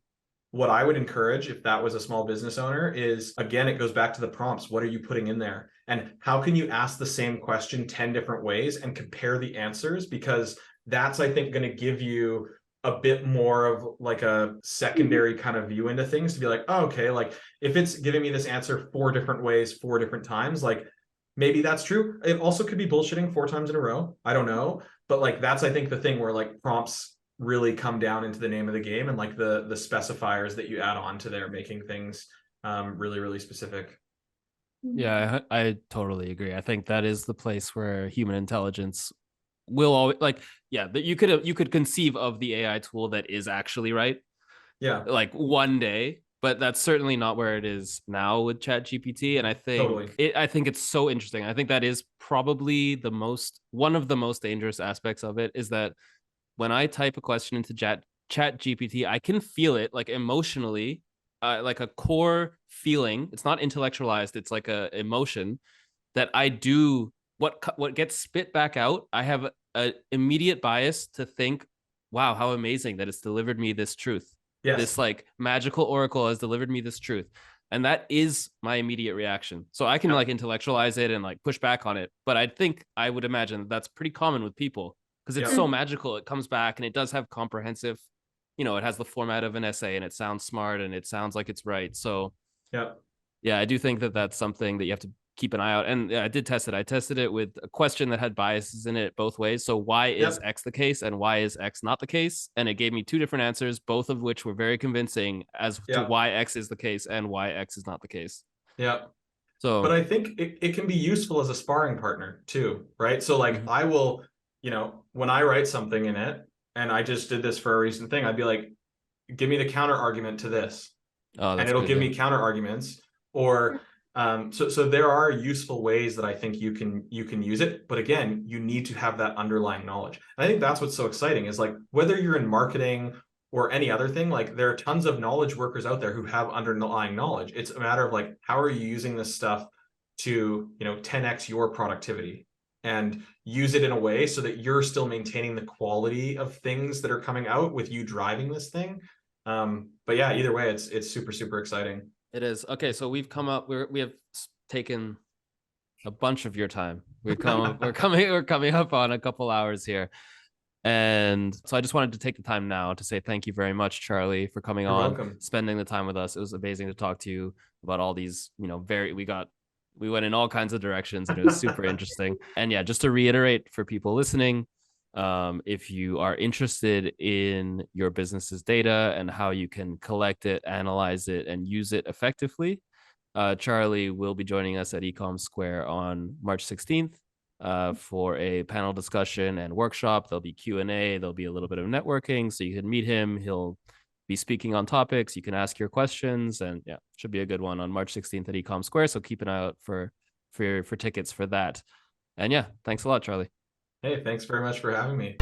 C: what I would encourage if that was a small business owner is, again, it goes back to the prompts. What are you putting in there? And how can you ask the same question 10 different ways and compare the answers? Because that's, I think, going to give you a bit more of like a secondary kind of view into things to be like, oh, okay, like if it's giving me this answer 4 different ways, 4 different times, like maybe that's true. It also could be bullshitting 4 times in a row. I don't know. But like, that's, I think, the thing where like prompts really come down into the name of the game, and like the specifiers that you add on to there, making things really, really specific.
A: Yeah, I totally agree. I think that is the place where human intelligence will always, like, yeah, that you could conceive of the AI tool that is actually right,
C: Yeah,
A: like one day, but that's certainly not where it is now with ChatGPT. And I think
C: totally.
A: I think it's so interesting. I think that is probably one of the most dangerous aspects of it, is that when I type a question into ChatGPT, I can feel it like emotionally, like a core feeling. It's not intellectualized. It's like a emotion that I do. What gets spit back out, I have an immediate bias to think, wow, how amazing that it's delivered me this truth.
C: Yes.
A: This like magical oracle has delivered me this truth. And that is my immediate reaction. So I can like intellectualize it and like push back on it. But I think I would imagine that's pretty common with people, because it's so magical. It comes back and it does have comprehensive, it has the format of an essay and it sounds smart and it sounds like it's right. So yeah, I do think that that's something that you have to keep an eye out. And I did test it. I tested it with a question that had biases in it both ways. So why is X the case and why is X not the case? And it gave me 2 different answers, both of which were very convincing as to why X is the case and why X is not the case.
C: Yeah.
A: So,
C: but I think it can be useful as a sparring partner too, right? So like I will, when I write something in it, and I just did this for a recent thing, I'd be like, give me the counter argument to this. And it'll give me counter arguments. Or so there are useful ways that I think you can use it, but again, you need to have that underlying knowledge. And I think that's what's so exciting, is like whether you're in marketing or any other thing, like there are tons of knowledge workers out there who have underlying knowledge. It's a matter of like, how are you using this stuff to 10x your productivity, and use it in a way so that you're still maintaining the quality of things that are coming out with you driving this thing. But yeah, either way, it's super, super exciting.
A: It is. Okay, so we have taken a bunch of your time. We're coming up on a couple hours here. And so I just wanted to take the time now to say thank you very much, Charlie, for coming on,
C: welcome.
A: Spending the time with us. It was amazing to talk to you about all these, we went in all kinds of directions and it was super interesting. And yeah, just to reiterate for people listening, if you are interested in your business's data and how you can collect it, analyze it, and use it effectively, Charlie will be joining us at ECOMsquare on March 16th for a panel discussion and workshop. There'll be Q&A. There'll be a little bit of networking, so you can meet him. He'll be speaking on topics. You can ask your questions, and yeah, should be a good one on March 16th at ECOMsquare. So keep an eye out for tickets for that. And yeah, thanks a lot, Charlie.
C: Hey, thanks very much for having me.